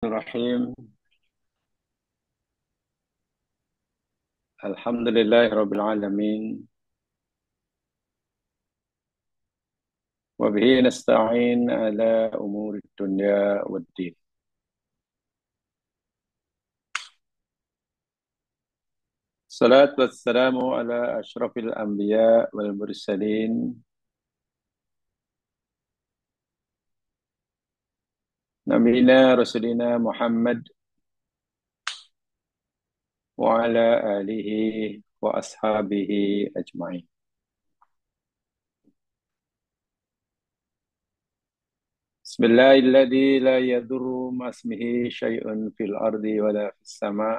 Bismillahirrahmanirrahim. Alhamdulillahirabbil alamin. Wa bihi nasta'in ala umuri dunya waddin. Salatu wassalamu ala asyrafil anbiya wal mursalin. Nabiyina Rasulina Muhammad wa ala alihi wa ashabihi ajma'in. Bismillahilladzi la yadurru ma'asmihi syai'un fil ardi wa la fis sama'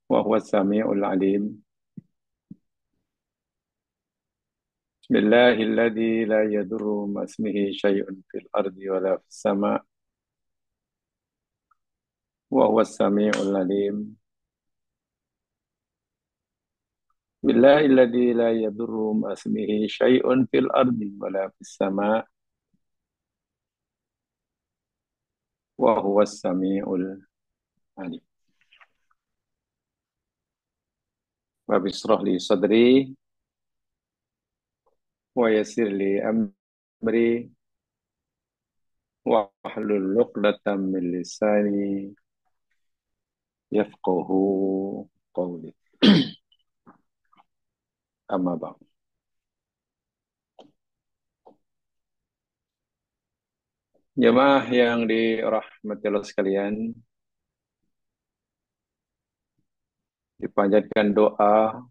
wa huwas sami'ul alim. Bismillahilladzi la yadurru ma'asmihi syai'un fil ardi wa la fis sama' wa huwas sami'ul alim. Bismillahilladzi la yadurru ma'asmihi syai'un fil ardi wa la fis sama' wa huwas sami'ul alim. Rabbi shrah li sadri wa yassir li amri wa hlul 'uqdatam min lisani yafqahu qawli. Amma ba'd. Jemaah yang dirahmati Allah sekalian, dipanjatkan doa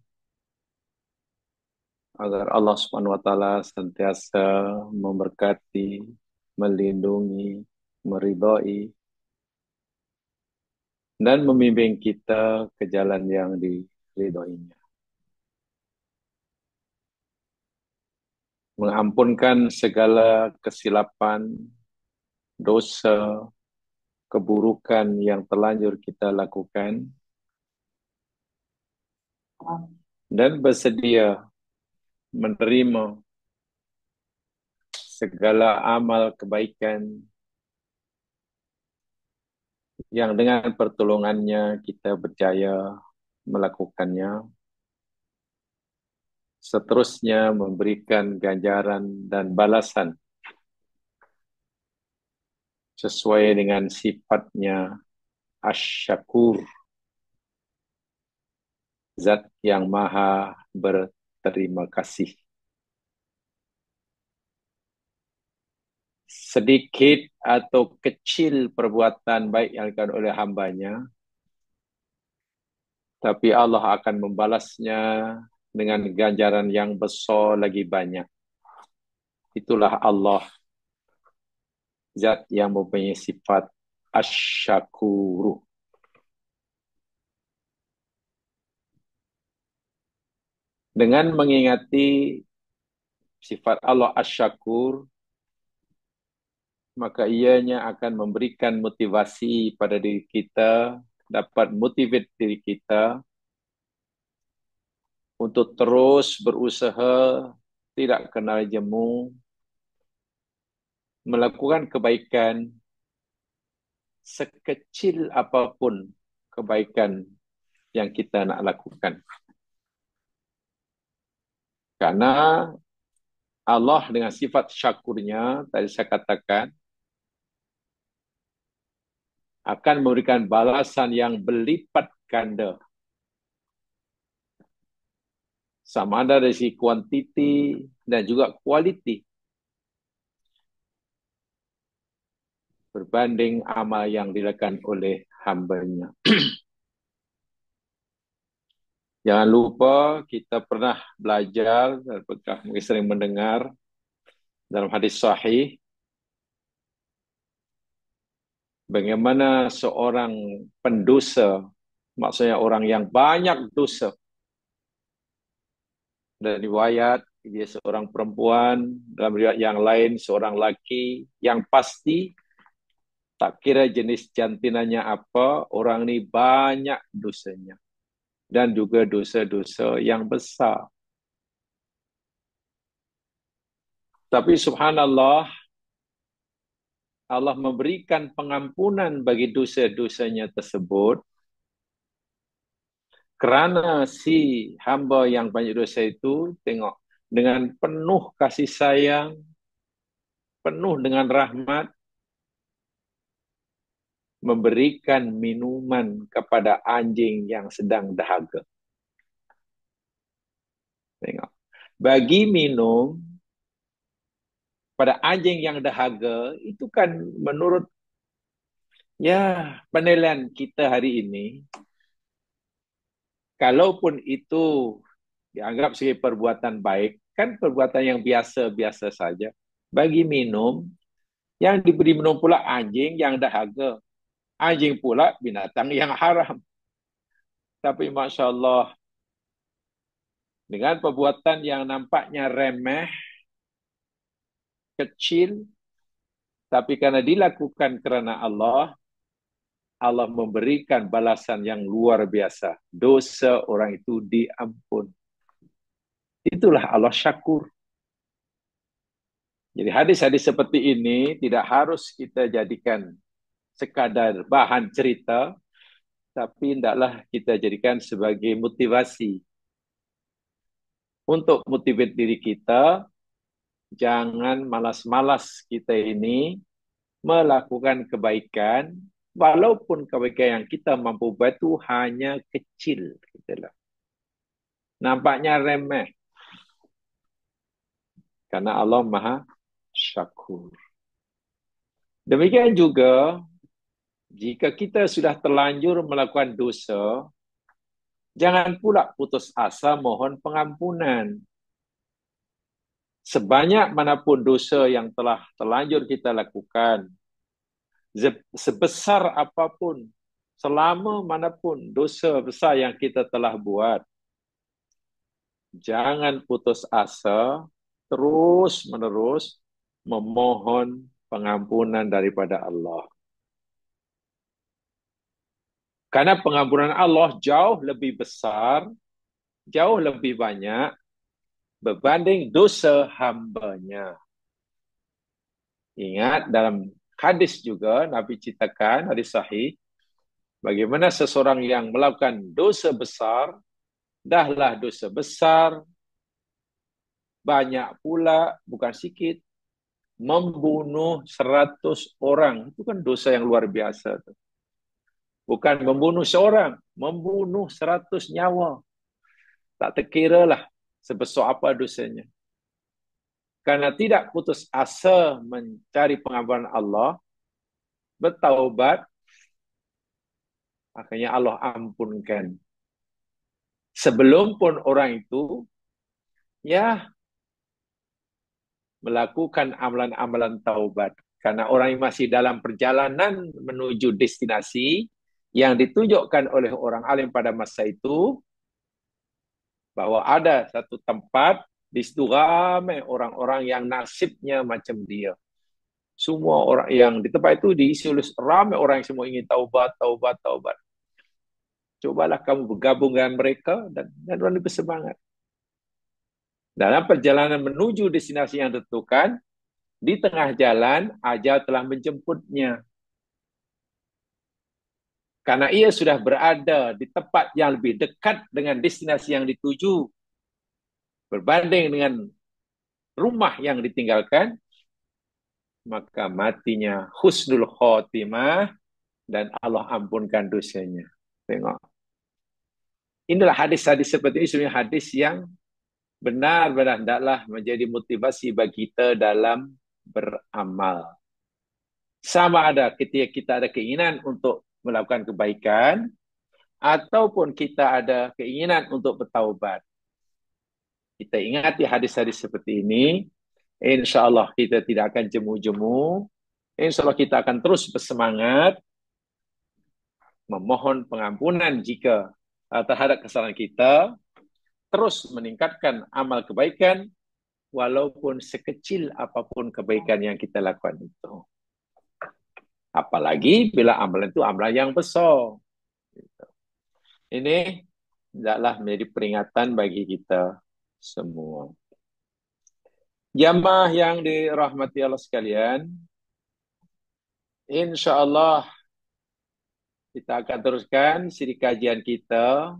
agar Allah Subhanahu wa taala senantiasa memberkati, melindungi, meridhai dan membimbing kita ke jalan yang diridhoinya. Mengampunkan segala kesilapan, dosa, keburukan yang terlanjur kita lakukan, dan bersedia menerima segala amal kebaikan yang dengan pertolongannya kita berjaya melakukannya, seterusnya memberikan ganjaran dan balasan sesuai dengan sifatnya asy-syakur, zat yang maha berterima kasih. Sedikit atau kecil perbuatan baik yang dilakukan oleh hambanya, tapi Allah akan membalasnya dengan ganjaran yang besar lagi banyak. Itulah Allah, zat yang mempunyai sifat asy-syakuru. Dengan mengingati sifat Allah asy-syakur, maka ianya akan memberikan motivasi pada diri kita, dapat motivate diri kita untuk terus berusaha, tidak kenal jemu, melakukan kebaikan sekecil apapun kebaikan yang kita nak lakukan. Karena Allah dengan sifat syakurnya, tadi saya katakan, akan memberikan balasan yang berlipat ganda. Sama ada dari segi kuantiti dan juga kualiti. Berbanding amal yang dilakukan oleh hambanya. Jangan lupa kita pernah belajar, dan mungkin sering mendengar dalam hadis sahih, bagaimana seorang pendosa, maksudnya orang yang banyak dosa, dalam riwayat dia seorang perempuan, dalam riwayat yang lain seorang laki, yang pasti tak kira jenis jantinanya apa, orang ini banyak dosanya. Dan juga dosa-dosa yang besar. Tapi subhanallah, Allah memberikan pengampunan bagi dosa-dosanya tersebut kerana si hamba yang banyak dosa itu tengok dengan penuh kasih sayang, penuh dengan rahmat, memberikan minuman kepada anjing yang sedang dahaga. Tengok. Bagi minum pada anjing yang dahaga, itu kan menurut penilaian kita hari ini, kalaupun itu dianggap sebagai perbuatan baik, kan perbuatan yang biasa-biasa saja. Bagi minum, yang diberi minum pula anjing yang dahaga. Anjing pula binatang yang haram. Tapi Masya Allah, dengan perbuatan yang nampaknya remeh, kecil, tapi karena dilakukan kerana Allah, Allah memberikan balasan yang luar biasa. Dosa orang itu diampun. Itulah Allah syakur. Jadi hadis-hadis seperti ini tidak harus kita jadikan sekadar bahan cerita, tapi hendaklah kita jadikan sebagai motivasi. Untuk motivate diri kita, jangan malas-malas kita ini melakukan kebaikan, walaupun kebaikan yang kita mampu buat itu hanya kecil. Gitu lah. Nampaknya remeh. Karena Allah Maha Syakur. Demikian juga, jika kita sudah terlanjur melakukan dosa, jangan pula putus asa mohon pengampunan. Sebanyak manapun dosa yang telah terlanjur kita lakukan, sebesar apapun, selama manapun dosa besar yang kita telah buat, jangan putus asa, terus-menerus memohon pengampunan daripada Allah. Karena pengampunan Allah jauh lebih besar, jauh lebih banyak berbanding dosa hambanya. Ingat dalam hadis juga Nabi ceritakan, hadis sahih, bagaimana seseorang yang melakukan dosa besar, dahlah dosa besar, banyak pula, bukan sedikit, membunuh 100 orang. Itu kan dosa yang luar biasa. Bukan membunuh seorang, membunuh 100 nyawa. Tak terkira lah sebesar apa dosanya. Karena tidak putus asa mencari pengampunan Allah, bertaubat, akhirnya Allah ampunkan. Sebelum pun orang itu melakukan amalan-amalan taubat. Karena orang yang masih dalam perjalanan menuju destinasi yang ditunjukkan oleh orang alim pada masa itu, bahwa ada satu tempat di situ ramai orang-orang yang nasibnya macam dia. Semua orang yang di tempat itu diisi oleh ramai orang yang semua ingin taubat, taubat, taubat. Cobalah kamu bergabung dengan mereka dan orang bersemangat. Dalam perjalanan menuju destinasi yang ditentukan, di tengah jalan, ajal telah menjemputnya. Karena ia sudah berada di tempat yang lebih dekat dengan destinasi yang dituju, berbanding dengan rumah yang ditinggalkan, maka matinya husnul khotimah dan Allah ampunkan dosanya. Tengok. Inilah hadis-hadis seperti ini, sebenarnya hadis yang benar-benar hendaklah menjadi motivasi bagi kita dalam beramal. Sama ada ketika kita ada keinginan untuk melakukan kebaikan, ataupun kita ada keinginan untuk bertaubat. Kita ingati hadis-hadis seperti ini, insya Allah kita tidak akan jemu-jemu, insya Allah kita akan terus bersemangat, memohon pengampunan jika terhadap kesalahan kita, terus meningkatkan amal kebaikan, walaupun sekecil apapun kebaikan yang kita lakukan itu. Apalagi bila amalan itu amalan yang besar. Ini adalah menjadi peringatan bagi kita semua. Jamaah yang dirahmati Allah sekalian, Insya Allah kita akan teruskan siri kajian kita.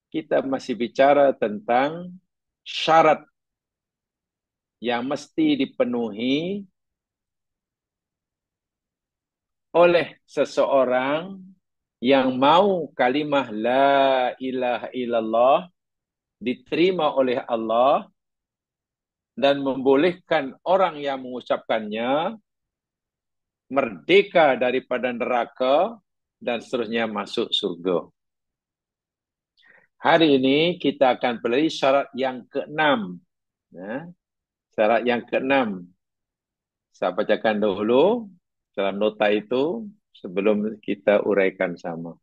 Kita masih bicara tentang syarat yang mesti dipenuhi oleh seseorang yang mau kalimah la ilaha illallah diterima oleh Allah dan membolehkan orang yang mengucapkannya merdeka daripada neraka dan seterusnya masuk surga. Hari ini kita akan pelajari syarat yang keenam. Syarat yang keenam. Saya bacakan dahulu dalam nota itu sebelum kita uraikan sama.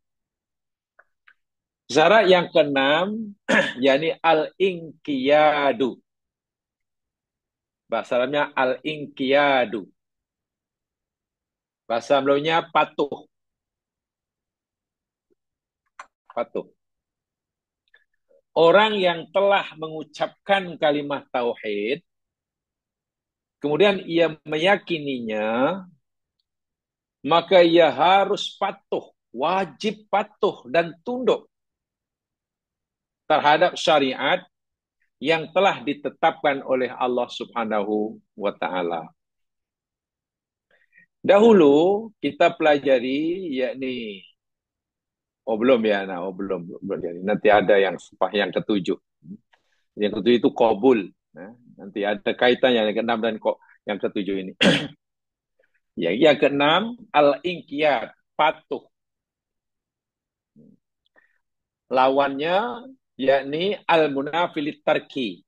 Syarat yang keenam, yakni al-inqiyadu. Bahasa Arabnya al-inqiyadu. Bahasa Melayunya patuh. Patuh. Orang yang telah mengucapkan kalimat tauhid, kemudian ia meyakininya, maka ia harus patuh, wajib patuh dan tunduk terhadap syariat yang telah ditetapkan oleh Allah Subhanahu wa taala. Dahulu kita pelajari yakni belum ya, belum jadi. Nanti ada yang sepah yang ketujuh. Yang ketujuh itu qabul. Nanti ada kaitannya yang keenam dan kok yang ketujuh ini. Yang keenam al-inqiyad, patuh. Lawannya yakni al-munafilit tarki.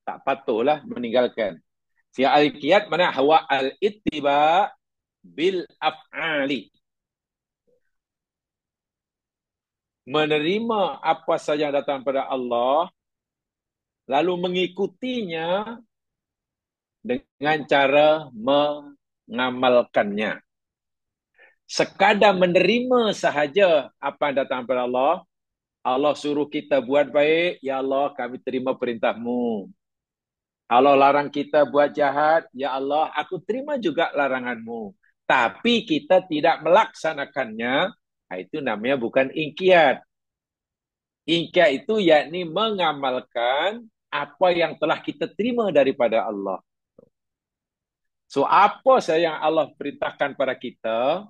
Tak patuhlah, meninggalkan. Si al-inqiyad mana hawa al-ittiba bil af'ali. Menerima apa saja yang datang pada Allah, lalu mengikutinya dengan cara mengamalkannya. Sekadar menerima sahaja apa yang datang pada Allah, Allah suruh kita buat baik, ya Allah kami terima perintahmu. Allah larang kita buat jahat, ya Allah aku terima juga laranganmu. Tapi kita tidak melaksanakannya, itu namanya bukan inqiyad. Inqiyad itu yakni mengamalkan apa yang telah kita terima daripada Allah. So apa saja yang Allah perintahkan pada kita,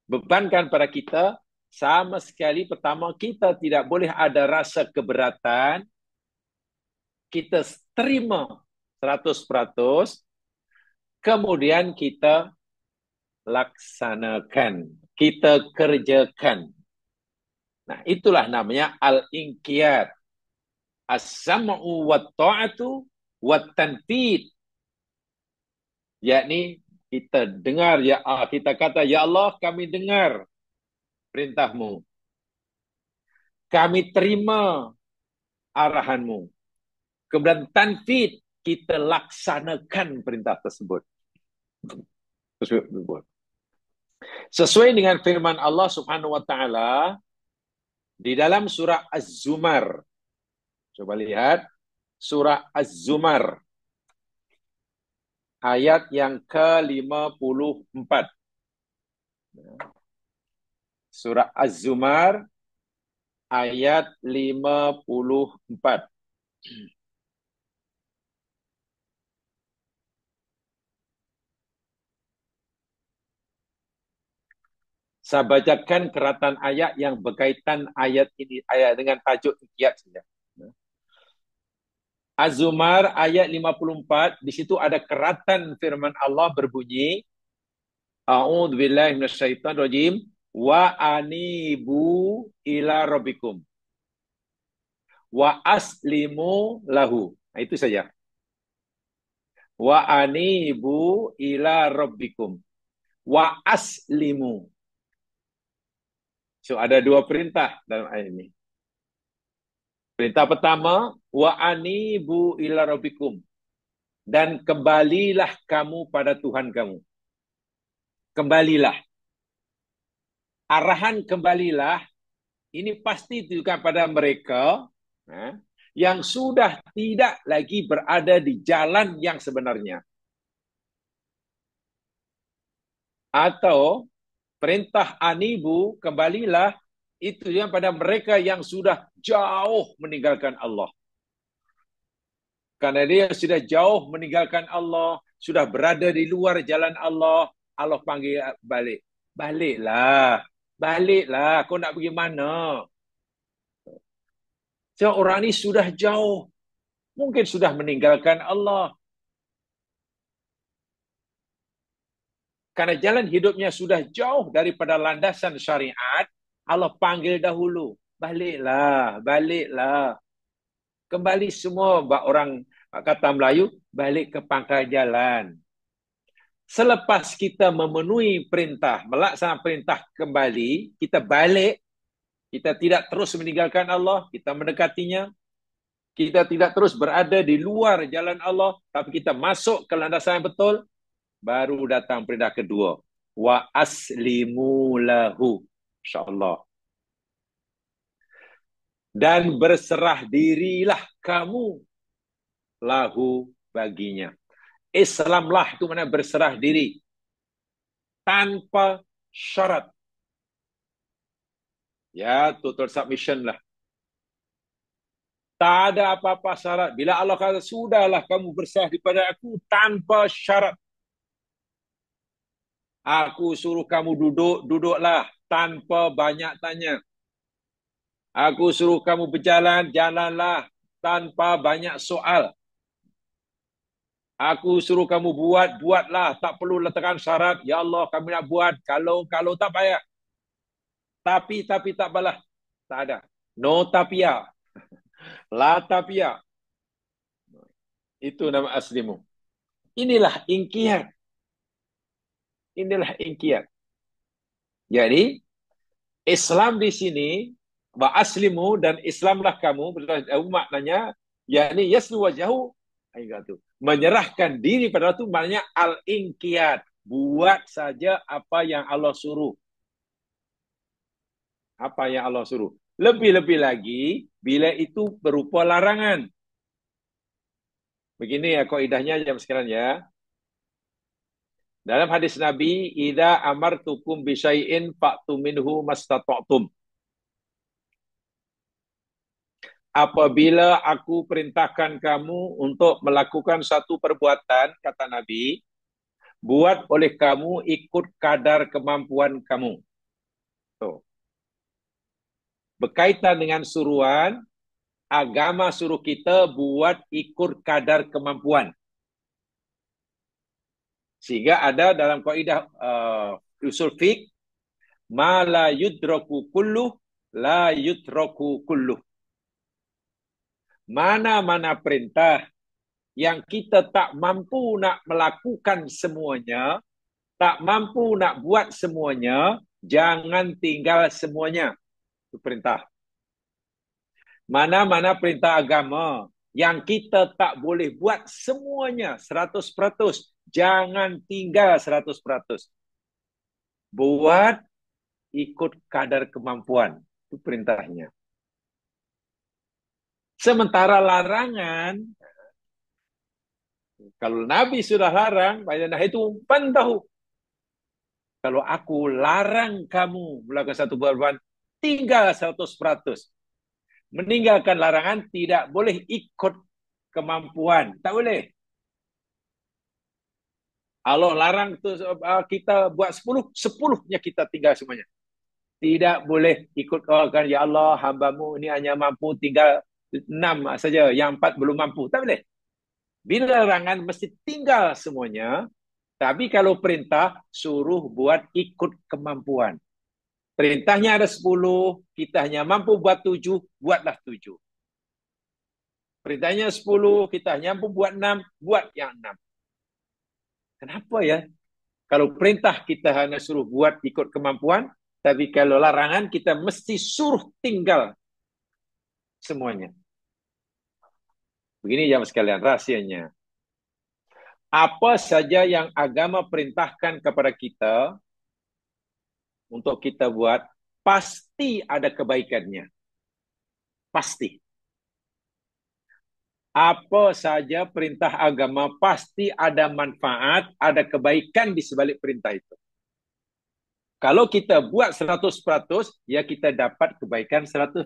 bebankan pada kita, sama sekali pertama kita tidak boleh ada rasa keberatan, kita terima 100%, kemudian kita laksanakan, kita kerjakan. Nah, itulah namanya al-inqiyad. As-sam'u wa ta'atu wa tanfid. Yakni kita dengar, kita kata, ya Allah kami dengar perintahmu. Kami terima arahanmu. Kemudian tanfid, kita laksanakan perintah tersebut. Sesuai dengan firman Allah Subhanahu wa taala di dalam surah Az-Zumar. Coba lihat surah Az-Zumar ayat yang ke-54. Surah Az-Zumar ayat 54. Saya bacakan keratan ayat yang berkaitan ayat ini, ayat dengan tajuk inqiyad saja. Az-Zumar ayat 54, di situ ada keratan firman Allah berbunyi, A'udzu billahi minasyaitonir rajim, wa anibu ila rabbikum wa aslimu lahu. Nah, itu saja. Wa anibu ila rabbikum wa aslimu. So ada dua perintah dalam ayat ini. Perintah pertama, wa anibu ila rabbikum, dan kembalilah kamu pada Tuhan kamu. Kembalilah. Arahan kembalilah ini pasti ditujukan pada mereka yang sudah tidak lagi berada di jalan yang sebenarnya. Atau perintah anibu, kembalilah, itu yang pada mereka yang sudah jauh meninggalkan Allah. Karena dia sudah jauh meninggalkan Allah, sudah berada di luar jalan Allah, Allah panggil balik. Baliklah, baliklah, kau nak pergi mana? So, orang ini sudah jauh, mungkin sudah meninggalkan Allah. Karena jalan hidupnya sudah jauh daripada landasan syariat, Allah panggil dahulu. Baliklah, baliklah. Kembali semua orang kata Melayu, balik ke pangkal jalan. Selepas kita memenuhi perintah, melaksanakan perintah kembali, kita balik, kita tidak terus meninggalkan Allah, kita mendekatinya, kita tidak terus berada di luar jalan Allah, tapi kita masuk ke landasan yang betul, baru datang perintah kedua. Wa aslimu lahu. InsyaAllah. Dan berserah dirilah kamu lahu baginya. Islamlah itu mana berserah diri. Tanpa syarat. Ya, total submission lah. Tak ada apa-apa syarat. Bila Allah kata, sudahlah kamu berserah daripada aku tanpa syarat. Aku suruh kamu duduk, duduklah tanpa banyak tanya. Aku suruh kamu berjalan, jalanlah tanpa banyak soal. Aku suruh kamu buat, buatlah. Tak perlu letakkan syarat. Ya Allah, kami nak buat. Kalau tak payah. Tapi tak apalah. Tak ada. No tapia. La tapia. Itu nama aslimu. Inilah ingkiat. Inilah ingkiat. Jadi, Islam di sini, wa aslimu dan Islamlah kamu, maknanya, yakni yaslu wajahu, menyerahkan diri pada itu maknanya al-ingkiat. Buat saja apa yang Allah suruh. Apa yang Allah suruh. Lebih-lebih lagi, bila itu berupa larangan. Begini ya kaidahnya jam sekarang ya. Dalam hadis Nabi, idza amartukum bi syai'in fa'tu minhu mastata'tum. Apabila aku perintahkan kamu untuk melakukan satu perbuatan, kata Nabi, buat oleh kamu ikut kadar kemampuan kamu. Tuh. Berkaitan dengan suruhan, agama suruh kita buat ikut kadar kemampuan. Sehingga ada dalam kaidah usul fiqh, ma la yudraku kulluh, la yutraku kulluh. Mana-mana perintah yang kita tak mampu nak melakukan semuanya, tak mampu nak buat semuanya, jangan tinggal semuanya. Itu perintah. Mana-mana perintah agama yang kita tak boleh buat semuanya 100%, jangan tinggal 100%. Buat ikut kadar kemampuan. Itu perintahnya. Sementara larangan, kalau Nabi sudah larang, nah itu pantahu. Kalau aku larang kamu melakukan satu perbuatan, tinggal 100%. Meninggalkan larangan tidak boleh ikut kemampuan. Tak boleh. Allah larang tu kita buat 10, 10-nya kita tinggal semuanya. Tidak boleh ikut kan, ya Allah, hambamu ini hanya mampu tinggal 6 saja, yang 4 belum mampu. Tak boleh. Bila larangan mesti tinggal semuanya, tapi kalau perintah suruh buat ikut kemampuan. Perintahnya ada 10, kita hanya mampu buat 7, buatlah 7. Perintahnya 10, kita hanya mampu buat 6, buat yang 6. Kenapa ya? Kalau perintah kita hanya suruh buat ikut kemampuan, tapi kalau larangan kita mesti suruh tinggal semuanya. Begini jamaah sekalian, rahasianya. Apa saja yang agama perintahkan kepada kita untuk kita buat, pasti ada kebaikannya. Pasti. Apa saja perintah agama pasti ada manfaat, ada kebaikan di sebalik perintah itu. Kalau kita buat 100%, ya kita dapat kebaikan 100%.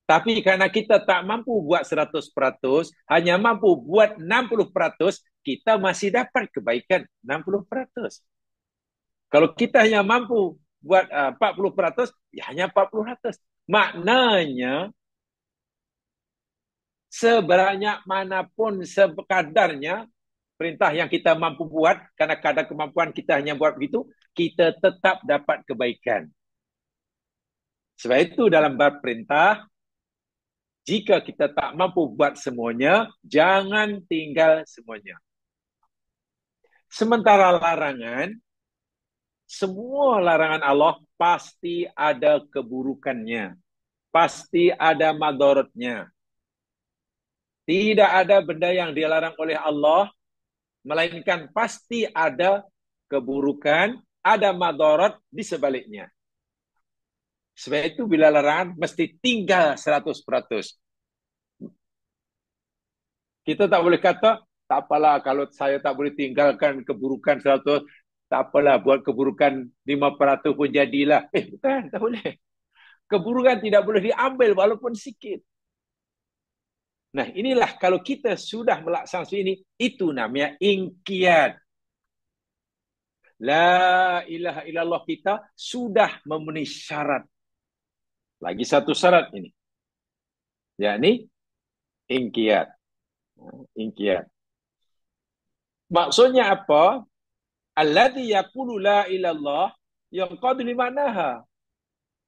Tapi karena kita tak mampu buat 100%, hanya mampu buat 60%, kita masih dapat kebaikan 60%. Kalau kita hanya mampu buat 40%, ya hanya 40%. Maknanya, sebanyak manapun sekadarnya perintah yang kita mampu buat, karena kadar kemampuan kita hanya buat begitu, kita tetap dapat kebaikan. Sebab itu dalam bab perintah, jika kita tak mampu buat semuanya, jangan tinggal semuanya. Sementara larangan, semua larangan Allah pasti ada keburukannya. Pasti ada madaratnya. Tidak ada benda yang dilarang oleh Allah, melainkan pasti ada keburukan, ada madarat di sebaliknya. Sebab itu bila larangan mesti tinggal 100%. Kita tak boleh kata, tak apalah kalau saya tak boleh tinggalkan keburukan 100, tak apalah buat keburukan 5% pun jadilah. Bukan, tak boleh. Keburukan tidak boleh diambil walaupun sikit. Nah, inilah kalau kita sudah melaksanakan ini, itu namanya ingkiyat. La ilaha illallah kita sudah memenuhi syarat. Lagi satu syarat ini. Yakni ingkiyat. Ingkiyat. Maksudnya apa? Alladhi yaqulu la ilallah yang qadu limanaha.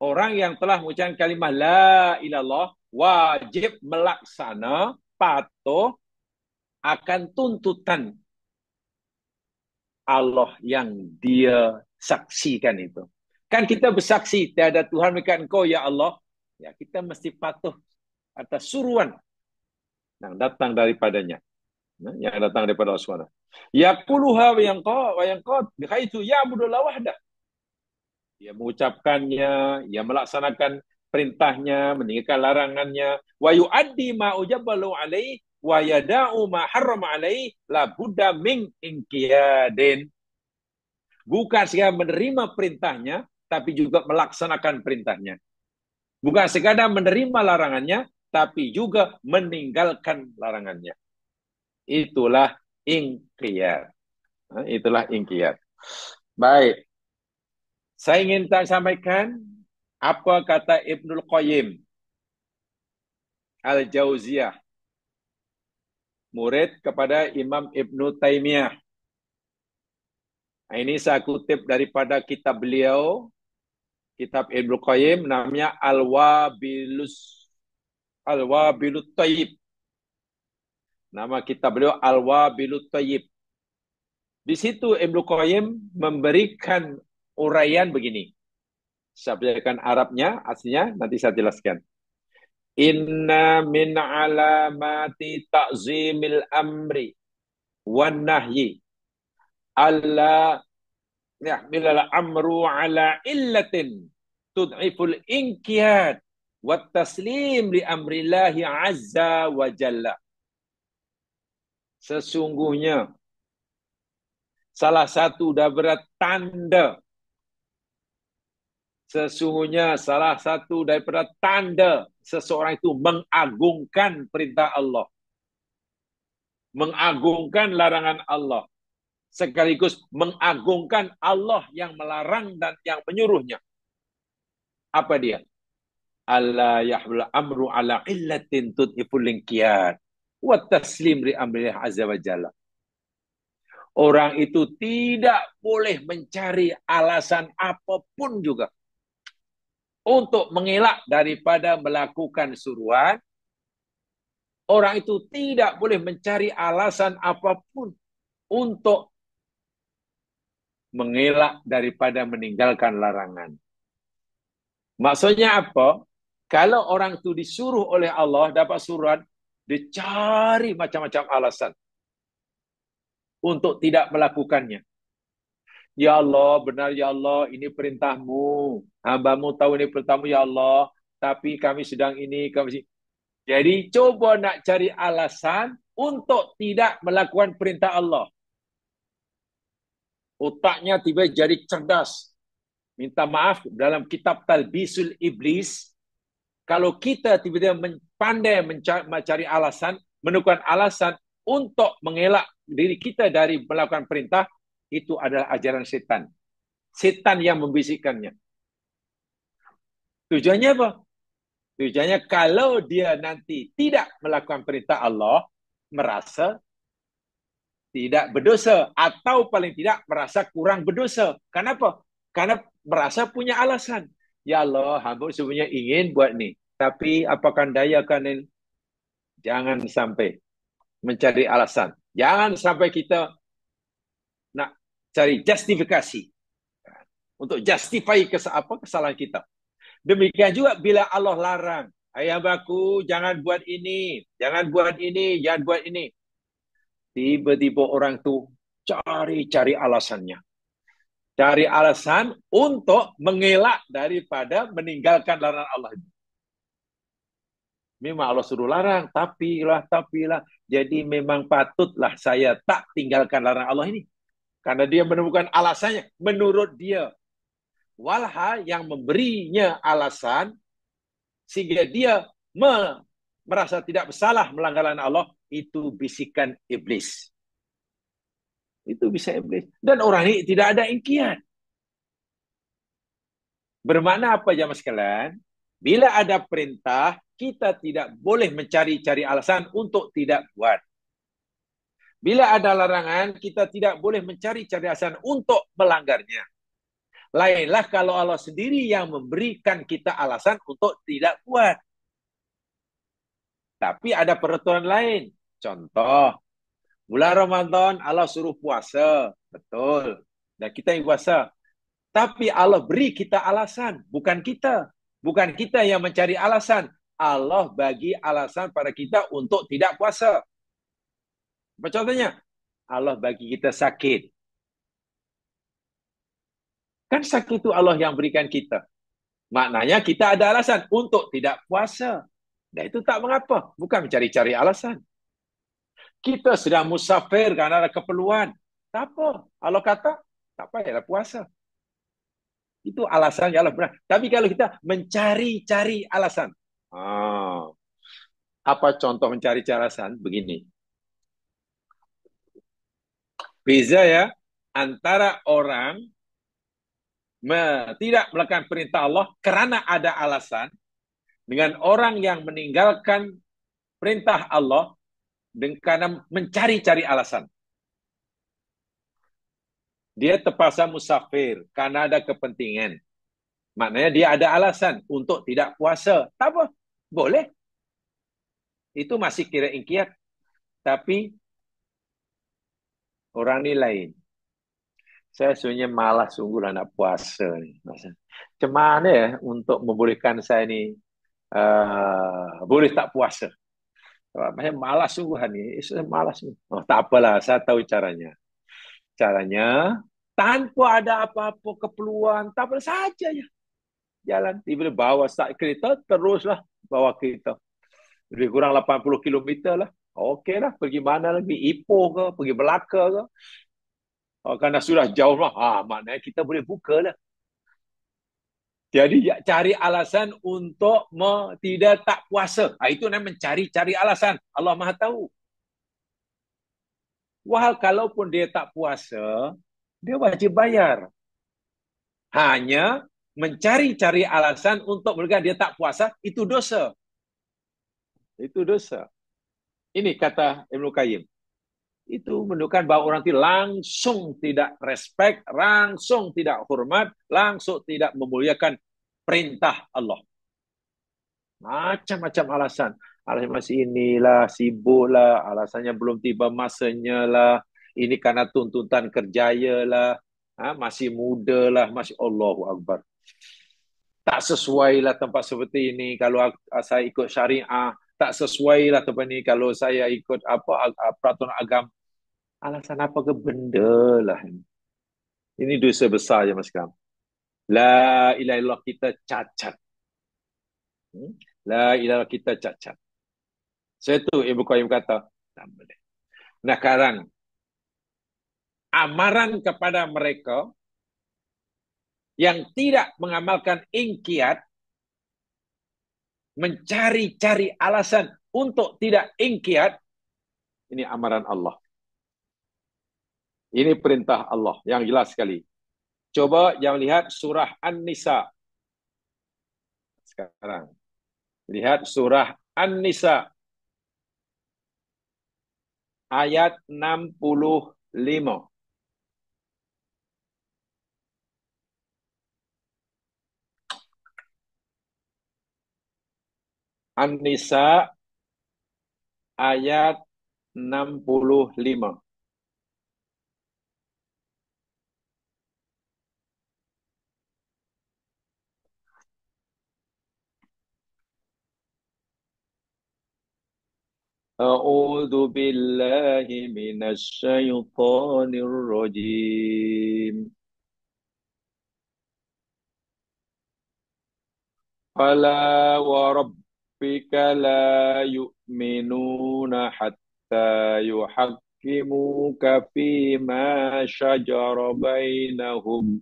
Orang yang telah mengucapkan kalimah la ilallah wajib melaksana, patuh akan tuntutan Allah yang dia saksikan itu. Kan kita bersaksi tiada Tuhan melainkan Engkau ya Allah. Ya, kita mesti patuh atas suruhan yang datang daripadanya. Yang datang daripada Allah SWT. Yaquluha wa yanqad bihaitsu ya'budu wahdah. Dia mengucapkannya, dia melaksanakan perintahnya, meninggalkan larangannya. Wa yu'addi ma ujabalu alaihi wa yada'u ma harrama alaihi la budda min inqiyadin. Bukan sekadar menerima perintahnya, tapi juga melaksanakan perintahnya. Bukan sekadar menerima larangannya, tapi juga meninggalkan larangannya. Itulah inqiyad. Itulah inqiyad. Baik. Saya ingin sampaikan apa kata Ibnul Qayyim Al-Jauziyah, murid kepada Imam Ibnu Taimiyah. Ini saya kutip daripada kitab beliau, kitab Ibnul Qayyim, namanya Al-Wabilut Thayyib. Nama kitab beliau Al-Wabilut Thayyib. Di situ Ibnul Qayyim memberikan uraian begini. Saya bacakan Arabnya, aslinya nanti saya jelaskan. Inna min alamati ta'zimil amri wan nahyi alla yahmilal amru ala illatin tud'iful inqiyad wat taslim li amrillahi azza wa jalla. Sesungguhnya salah satu daripada tanda seseorang itu mengagungkan perintah Allah, mengagungkan larangan Allah, sekaligus mengagungkan Allah yang melarang dan yang menyuruhnya. Apa dia? Alla yahmil amru ala illatin tudhiful inqiyad wa taslim li amrillah azza wa jalla. Orang itu tidak boleh mencari alasan apapun juga untuk mengelak daripada melakukan suruhan. Orang itu tidak boleh mencari alasan apapun untuk mengelak daripada meninggalkan larangan. Maksudnya apa? Kalau orang itu disuruh oleh Allah, dapat suruhan, dia cari macam-macam alasan untuk tidak melakukannya. Ya Allah, benar ya Allah, ini perintahmu. Hambamu tahu ini perintahmu ya Allah, tapi kami sedang ini, kami. Jadi coba nak cari alasan untuk tidak melakukan perintah Allah. Otaknya tiba jadi cerdas. Minta maaf, dalam kitab Talbisul Iblis, kalau kita tiba-tiba pandai mencari alasan, menemukan alasan untuk mengelak diri kita dari melakukan perintah, itu adalah ajaran setan. Setan yang membisikkannya. Tujuannya apa? Tujuannya kalau dia nanti tidak melakukan perintah Allah, merasa tidak berdosa atau paling tidak merasa kurang berdosa. Kenapa? Karena merasa punya alasan. Ya Allah, hamba sebenarnya ingin buat ni. Tapi apakan daya kan, jangan sampai mencari alasan. Jangan sampai kita nak cari justifikasi untuk justify kesalahan kita. Demikian juga bila Allah larang, hai hambaku jangan buat ini, jangan buat ini, jangan buat ini. Tiba-tiba orang tu cari alasannya. Cari alasan untuk mengelak daripada meninggalkan larangan Allah. Memang Allah suruh larang, tapilah. Jadi memang patutlah saya tak tinggalkan larangan Allah ini. Karena dia menemukan alasannya menurut dia. Walhal yang memberinya alasan sehingga dia merasa tidak bersalah melanggar larangan Allah, itu bisikan iblis. Itu bisa iblis. Dan orang ini tidak ada ingkian. Bermakna apa jamaah sekalian? Bila ada perintah, kita tidak boleh mencari-cari alasan untuk tidak buat. Bila ada larangan, kita tidak boleh mencari-cari alasan untuk melanggarnya. Lainlah kalau Allah sendiri yang memberikan kita alasan untuk tidak buat. Tapi ada peraturan lain. Contoh, bulan Ramadan Allah suruh puasa. Betul. Dan kita yang puasa. Tapi Allah beri kita alasan. Bukan kita. Bukan kita yang mencari alasan. Allah bagi alasan pada kita untuk tidak puasa. Apa contohnya? Allah bagi kita sakit. Kan sakit itu Allah yang berikan kita. Maknanya kita ada alasan untuk tidak puasa. Dan itu tak mengapa. Bukan mencari-cari alasan. Kita sedang musafir kerana ada keperluan. Tak apa. Allah kata, tak payahlah puasa. Itu alasan Allah benar. Tapi kalau kita mencari-cari alasan. Apa contoh mencari-cari alasan? Begini. Beza ya antara orang tidak melakukan perintah Allah kerana ada alasan dengan orang yang meninggalkan perintah Allah dengan mencari-cari alasan. Dia terpaksa musafir karena ada kepentingan. Maknanya dia ada alasan untuk tidak puasa. Tak apa. Boleh. Itu masih kira ingkiat. Tapi orang ni lain. Saya sebenarnya malas sungguhlah nak puasa ni. Macam mana ya untuk membolehkan saya ni boleh tak puasa? Macam malas sungguhan ni. Saya malas. Oh, tak apalah, saya tahu caranya. Caranya, tanpa ada apa-apa keperluan, tak apa saja ya. Jalan, tiba-tiba bawa start kereta, teruslah bawa kereta. Lebih kurang 80 kilometer lah. Okey lah, pergi mana lagi? Ipoh ke, pergi Melaka ke. Karena sudah jauh lah, maknanya kita boleh buka lah. Jadi cari alasan untuk tidak tak puasa. Itu namanya mencari-cari alasan. Allah Maha tahu. Wah, kalaupun dia tak puasa, dia wajib bayar. Hanya mencari-cari alasan untuk mereka dia tak puasa, itu dosa. Itu dosa. Ini kata Ibnu Qayyim. Itu menunjukkan bahawa orang itu langsung tidak respect, langsung tidak hormat, langsung tidak memuliakan perintah Allah. Macam-macam alasan. Alasan masih inilah, sibuklah, alasannya belum tiba masanya lah, ini karena tuntutan kerjaya lah, masih muda lah, masih Allahu Akbar. Tak sesuai lah tempat seperti ini kalau saya ikut syariah, tak sesuai lah tempat ini kalau saya ikut peraturan agama. Alasan apa ke benda lah. Ini dosa besar je mas kamu. La ilaha illallah kita cacat. La ilaha kita cacat. Saya tu Ibu Qayyim kata, tak boleh. Nah sekarang, amaran kepada mereka yang tidak mengamalkan ingkiat, mencari-cari alasan untuk tidak ingkiat, ini amaran Allah. Ini perintah Allah yang jelas sekali. Coba yang lihat surah An-Nisa sekarang. Lihat surah An-Nisa ayat 65. An-Nisa ayat 65. A'udzu billahi minasy syaithanir rajim. Fala wa rabbika la yu'minuna hatta yuhakkimuka fima shajara bainahum.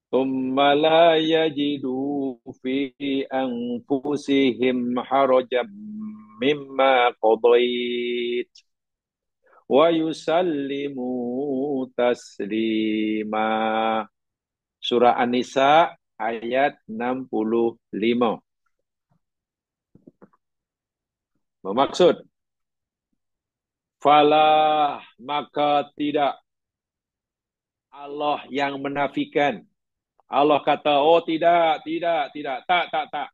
ثم لا يجدوا في أنفسهم حرجا مما قضيت ويسلموا تسليما. Surah An-Nisa ayat 65. Bermaksud, falah, maka tidak. Allah yang menafikan. Allah kata, oh tidak, tidak, tidak, tak.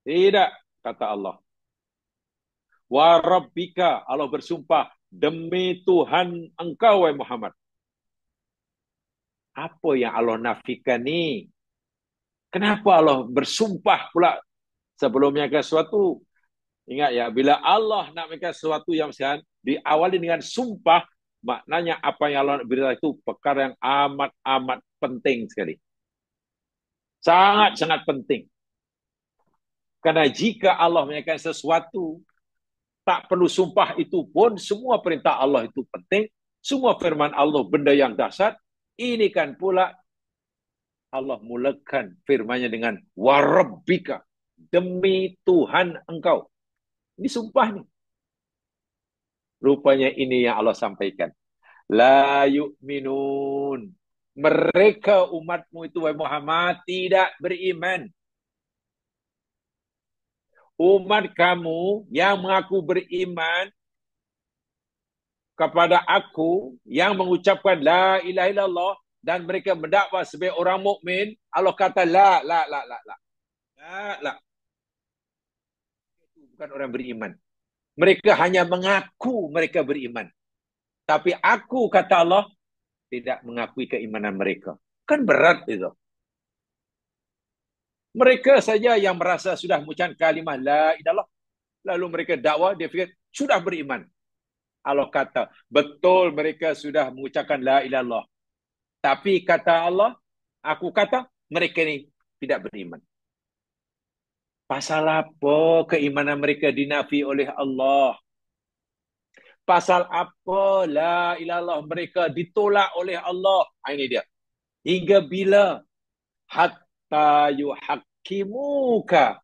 Tidak, kata Allah. Wa rabbika, Allah bersumpah, demi Tuhan engkau, wahai Muhammad. Apa yang Allah nafikan ni? Kenapa Allah bersumpah pula sebelumnya ke sesuatu? Ingat ya, bila Allah nak mengingatkan sesuatu yang besar, diawali dengan sumpah, maknanya apa yang Allah beritahu itu perkara yang amat penting sekali. Sangat penting. Karena jika Allah mengingatkan sesuatu, tak perlu sumpah itu pun, semua perintah Allah itu penting, semua firman Allah benda yang dahsyat. Ini kan pula Allah mulakan firman-Nya dengan warabbika, demi Tuhan engkau. Ini sumpah ni. Rupanya ini yang Allah sampaikan. La yu'minun. Mereka umatmu itu, wahai Muhammad, tidak beriman. Umat kamu yang mengaku beriman kepada aku, yang mengucapkan la ilaha illallah, dan mereka mendakwa sebagai orang mukmin, Allah kata la. Itu bukan orang beriman. Mereka hanya mengaku mereka beriman. Tapi aku, kata Allah, tidak mengakui keimanan mereka. Kan berat itu. Mereka saja yang merasa sudah mengucapkan kalimah la ilallah, lalu mereka dakwa, dia fikir sudah beriman. Allah kata, betul mereka sudah mengucapkan la ilallah. Tapi kata Allah, aku kata, mereka ni tidak beriman. Pasal apa keimanan mereka dinafi oleh Allah? Pasal apa la ilallah mereka ditolak oleh Allah? Ini dia. Hingga bila? Hatta yuhakkimuka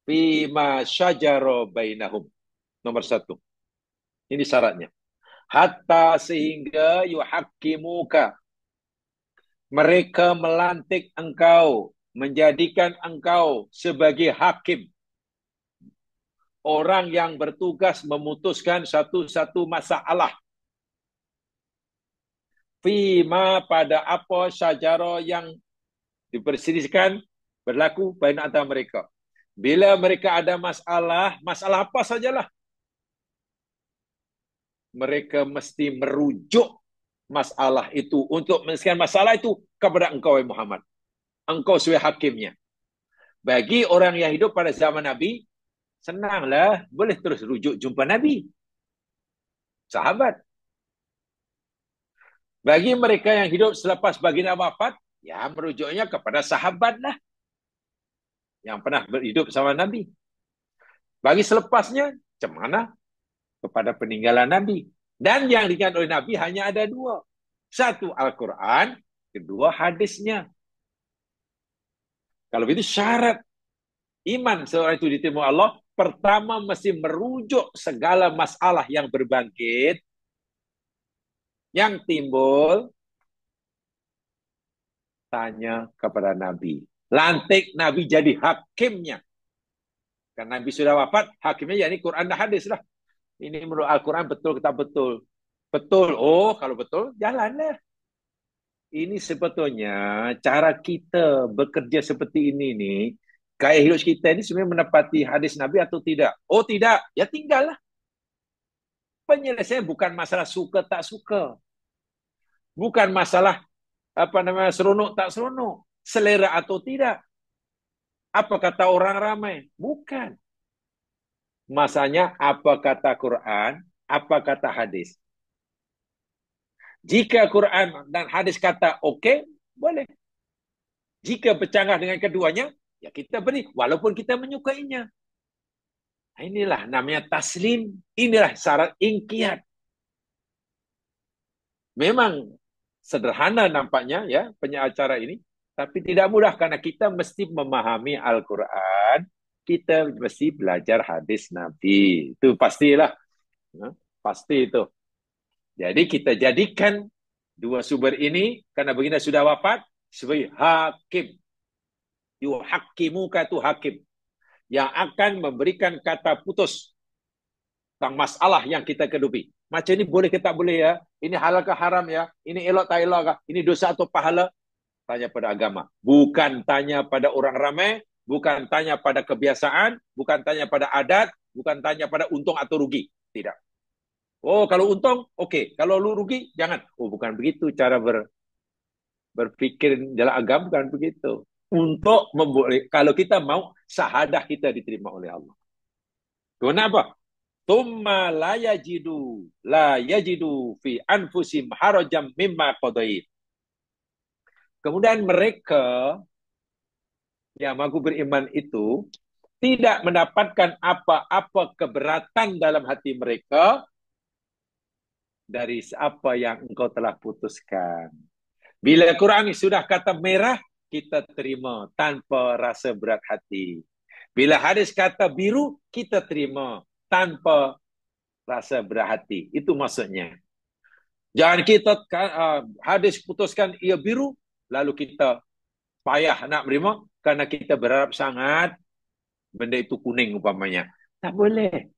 fima syajara bainahum. Nomor 1. Ini syaratnya. Hatta sehingga yuhakkimuka. Mereka melantik engkau, menjadikan engkau sebagai hakim. Orang yang bertugas memutuskan satu-satu masalah. Fima, pada apa syajara yang diperselisihkan berlaku bain antara mereka. Bila mereka ada masalah apa sajalah, mereka mesti merujuk masalah itu untuk menyelesaikan masalah itu kepada engkau, Muhammad. Engkau sebagai hakimnya. Bagi orang yang hidup pada zaman Nabi, senanglah, boleh terus rujuk jumpa Nabi. Sahabat. Bagi mereka yang hidup selepas baginda wafat, ya merujuknya kepada sahabat lah, yang pernah hidup sama Nabi. Bagi selepasnya, macam mana? Kepada peninggalan Nabi. Dan yang diingat oleh Nabi hanya ada dua. Satu Al-Quran, kedua hadisnya. Kalau begitu syarat iman seorang itu diterima Allah, pertama mesti merujuk segala masalah yang berbangkit, yang timbul, tanya kepada Nabi. Lantik Nabi jadi hakimnya. Karena Nabi sudah wafat, hakimnya yakni Quran dan hadis lah. Ini menurut Al-Quran betul kita betul. Betul. Oh, kalau betul, jalanlah. Ini sebetulnya cara kita bekerja seperti ini nih, gaya hidup kita ini sebenarnya menepati hadis Nabi atau tidak? Oh tidak, ya tinggallah. Penyelesaian bukan masalah suka tak suka, bukan masalah seronok tak seronok, selera atau tidak, apa kata orang ramai, bukan. Masanya apa kata Quran, apa kata hadis. Jika Quran dan hadis kata oke, boleh. Jika bercanggah dengan keduanya, ya kita beri, walaupun kita menyukainya. Inilah namanya taslim. Inilah syarat ingkiyat. Memang sederhana nampaknya ya penyacara ini, tapi tidak mudah karena kita mesti memahami Al-Quran, kita mesti belajar hadis Nabi. Itu pastilah. Pasti itu. Jadi kita jadikan dua sumber ini, karena baginda sudah wafat, sebagai hakim. Yuhakimuka itu hakim. Yang akan memberikan kata putus tentang masalah yang kita kedupi. Macam ini boleh ke tak boleh ya? Ini halal ke haram ya? Ini elok tak elok kah? Ini dosa atau pahala? Tanya pada agama. Bukan tanya pada orang ramai, bukan tanya pada kebiasaan, bukan tanya pada adat, bukan tanya pada untung atau rugi. Tidak. Oh, kalau untung, oke. Okay. Kalau lu rugi, jangan. Oh, bukan begitu cara berpikir dalam agama, bukan begitu. Untuk memboleh, kalau kita mau syahadah kita diterima oleh Allah. Kenapa? Tumma la yajidu fi anfusim harajam mimma qadait. Kemudian mereka yang mengaku beriman itu tidak mendapatkan apa-apa keberatan dalam hati mereka dari apa yang engkau telah putuskan. Bila Quran sudah kata merah, kita terima tanpa rasa berat hati. Bila hadis kata biru, kita terima tanpa rasa berat hati. Itu maksudnya. Jangan kita hadis putuskan ia biru, lalu kita payah nak menerima karena kita berharap sangat benda itu kuning umpamanya. Tak boleh.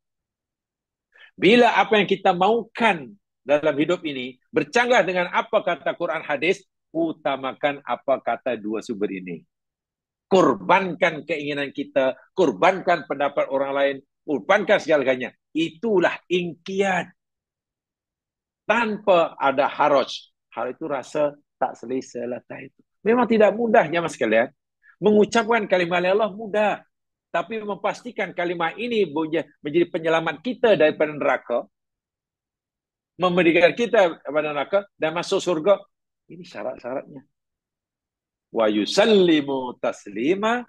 Bila apa yang kita maukan dalam hidup ini bercanggah dengan apa kata Quran hadis, utamakan apa kata dua sumber ini. Korbankan keinginan kita, korbankan pendapat orang lain, korbankan segala-galanya. Itulah ingkiat. Tanpa ada haraj. Hal itu rasa tak selesa lah itu. Memang tidak mudah ya mas sekalian. Mengucapkan kalimat Allah mudah. Tapi memastikan kalimat ini menjadi penyelamat kita daripada neraka, memberikan kita kepada neraka dan masuk surga, ini syarat-syaratnya. Wa yusallimu taslima,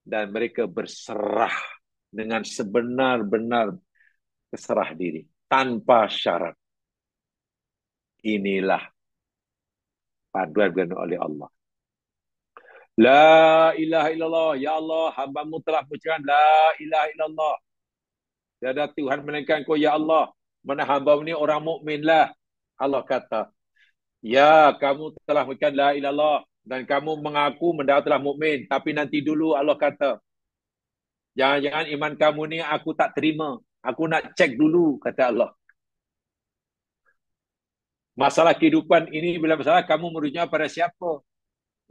dan mereka berserah dengan sebenar-benar berserah diri tanpa syarat. Inilah paduan oleh Allah. La ilaha illallah. Ya Allah, hamba-Mu telah mengucapkan la ilaha illallah. Tiada Tuhan melainkan Kau ya Allah. Mana hamba ini orang mukmin lah. Allah kata, ya kamu telah mengucapkan la ilaha illallah dan kamu mengaku mendakwa telah mukmin. Tapi nanti dulu Allah kata, jangan-jangan iman kamu ni aku tak terima. Aku nak cek dulu, kata Allah. Masalah kehidupan ini bila masalah, kamu merujuk pada siapa?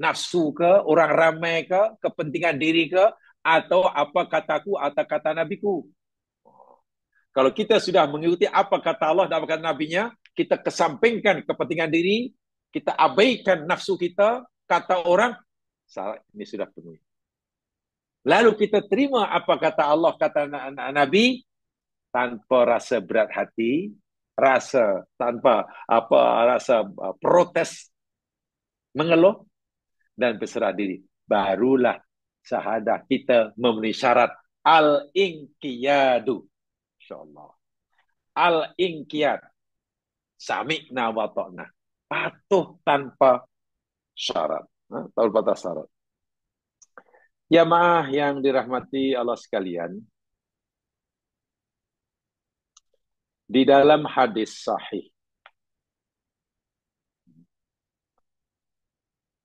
Nafsu ke, orang ramai ke, kepentingan diri ke, atau apa kataku atau kata nabiku? Kalau kita sudah mengikuti apa kata Allah dan apa kata nabinya, kita kesampingkan kepentingan diri, kita abaikan nafsu kita, kata orang, ini sudah penuh. Lalu kita terima apa kata Allah, kata Nabi, tanpa rasa berat hati, rasa protes, mengeluh, dan berserah diri. Barulah syahadah kita memenuhi syarat al-inqiyadu. InsyaAllah. Al-inqiyad. Sami'na wa ta'na. Patuh tanpa syarat. Tanpa syarat. Jamaah yang dirahmati Allah sekalian, di dalam hadis sahih,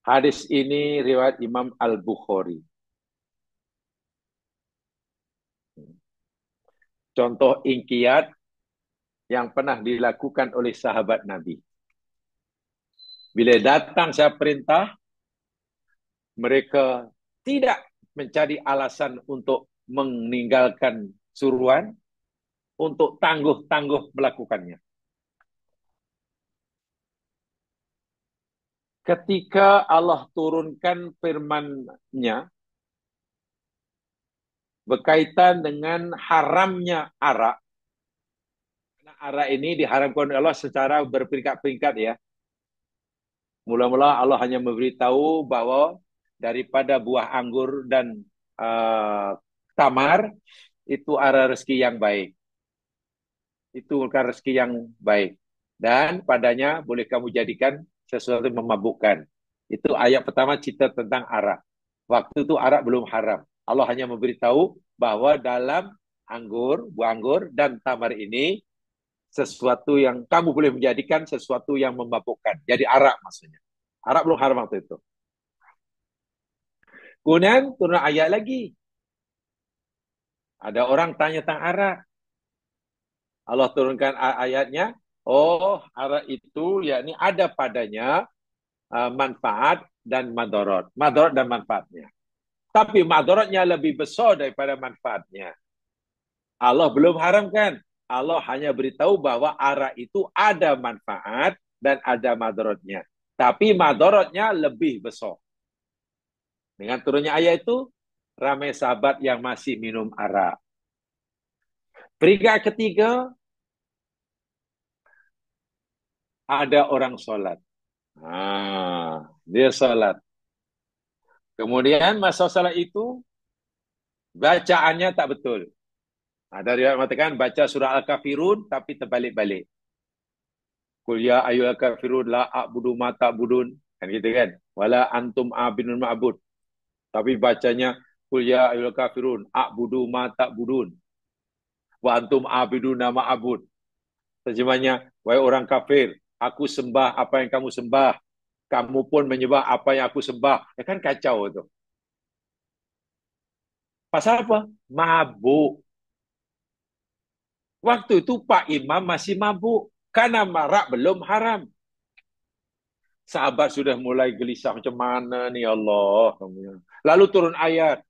hadis ini riwayat Imam Al-Bukhari. Contoh ingkiat yang pernah dilakukan oleh sahabat Nabi. Bila datang saya perintah, mereka tidak mencari alasan untuk meninggalkan suruhan, untuk tangguh-tangguh melakukannya. Ketika Allah turunkan firman-Nya berkaitan dengan haramnya arak, karena arak ini diharamkan oleh Allah secara berperingkat-peringkat ya. Mula-mula Allah hanya memberitahu bahwa daripada buah anggur dan tamar itu ada rezeki yang baik. Itu bukan rezeki yang baik. Dan padanya boleh kamu jadikan sesuatu yang memabukkan. Itu ayat pertama cerita tentang arak. Waktu itu arak belum haram. Allah hanya memberitahu bahwa dalam anggur, buah anggur dan tamar ini sesuatu yang kamu boleh menjadikan sesuatu yang memabukkan. Jadi arak maksudnya. Arak belum haram waktu itu. Kemudian turun ayat lagi. Ada orang tanya tentang arak. Allah turunkan ayatnya. Oh, arak itu yakni ada padanya manfaat dan madarat. Madarat dan manfaatnya. Tapi madaratnya lebih besar daripada manfaatnya. Allah belum haramkan. Allah hanya beritahu bahwa arak itu ada manfaat dan ada madaratnya. Tapi madaratnya lebih besar. Dengan turunnya ayat itu, ramai sahabat yang masih minum arak. Peringkat ketiga, ada orang solat. Dia solat. Kemudian masa solat itu, bacaannya tak betul. Ada riwayat mengatakan baca surah Al-Kafirun tapi terbalik-balik. Qul ya ayyuhal kafirun la a'budu ma ta'budun. Kan gitu kan? Wala antum a'bidun ma'bud. Tapi bacanya Qul ya ayyuhal kafirun a'budu ma ta'budun. Wa antum a'bidun ma'bud. Terjemahnya, wahai orang kafir, aku sembah apa yang kamu sembah. Kamu pun menyembah apa yang aku sembah. Ya kan kacau itu. Pasal apa? Mabuk. Waktu itu Pak Imam masih mabuk. Karena marak belum haram. Sahabat sudah mulai gelisah. Macam mana ni Allah. Lalu turun ayat.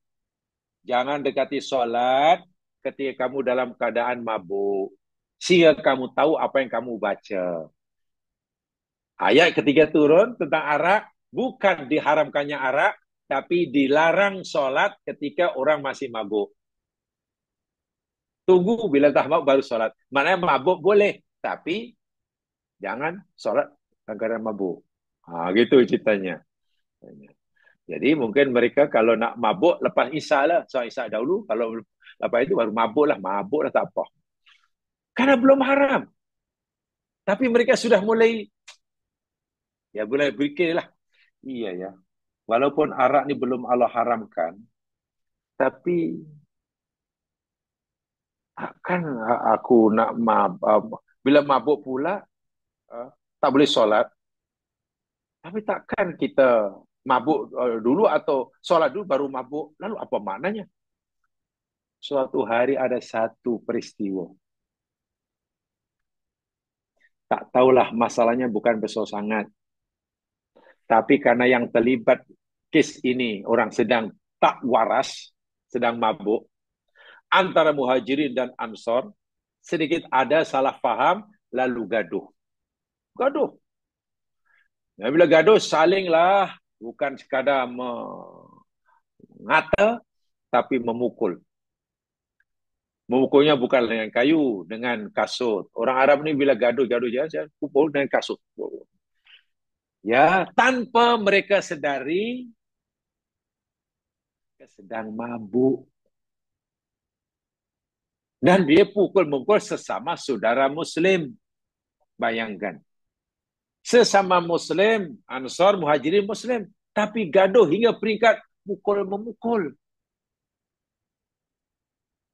Jangan dekati solat ketika kamu dalam keadaan mabuk. Sehingga kamu tahu apa yang kamu baca. Ayat ketiga turun tentang arak. Bukan diharamkannya arak. Tapi dilarang solat ketika orang masih mabuk. Tunggu bila dah mabuk baru solat. Maknanya mabuk boleh. Tapi jangan solat dalam keadaan mabuk. Gitu ceritanya. Jadi mungkin mereka kalau nak mabuk lepas isya lah. Soal isya dahulu. Kalau lepas itu baru mabuk lah. Mabuk lah tak apa. Karena belum haram. Tapi mereka sudah mulai. Ya mulai berfikirlah. Iya ya. Walaupun arak ni belum Allah haramkan. Tapi kan aku nak mabuk. Bila mabuk pula. Tak boleh solat. Tapi takkan kita mabuk dulu atau solat dulu baru mabuk. Lalu apa maknanya? Suatu hari ada satu peristiwa. Tak tahulah masalahnya bukan besar sangat. Tapi karena yang terlibat kes ini orang sedang tak waras, sedang mabuk. Antara muhajirin dan ansor, sedikit ada salah faham lalu gaduh. Gaduh. Nah, bila gaduh salinglah bukan sekadar mengata tapi memukul. Memukulnya bukan dengan kayu, dengan kasut. Orang Arab ni bila gaduh-gaduh je, pukul dengan kasut. Ya, tanpa mereka sedari, mereka sedang mabuk. Dan dia pukul-mukul sesama saudara Muslim. Bayangkan. Sesama Muslim, Ansar, Muhajirin Muslim. Tapi gaduh hingga peringkat mukul-memukul.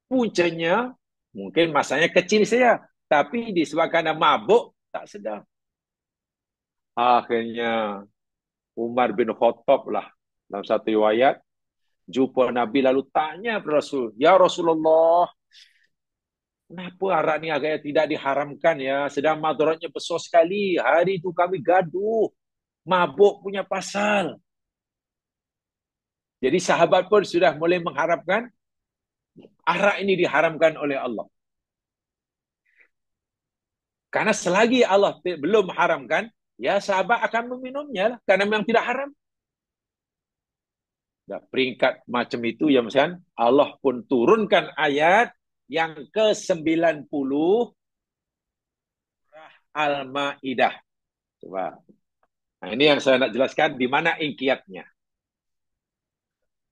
Puncanya, mungkin masanya kecil saja. Tapi disebabkan mabuk, tak sedar. Akhirnya Umar bin Khattab lah dalam satu riwayat jumpa Nabi lalu tanya kepada Rasul, "Ya Rasulullah, kenapa arak ni agaknya tidak diharamkan ya? Sedang madaratnya besar sekali. Hari itu kami gaduh, mabuk punya pasal." Jadi sahabat pun sudah mulai mengharapkan arak ini diharamkan oleh Allah. Karena selagi Allah belum haramkan, ya sahabat akan meminumnya lah, karena memang tidak haram. Nah, peringkat macam itu ya misalkan Allah pun turunkan ayat yang ke-90 Al-Maidah. Coba. Nah, ini yang saya nak jelaskan di mana ingkiatnya.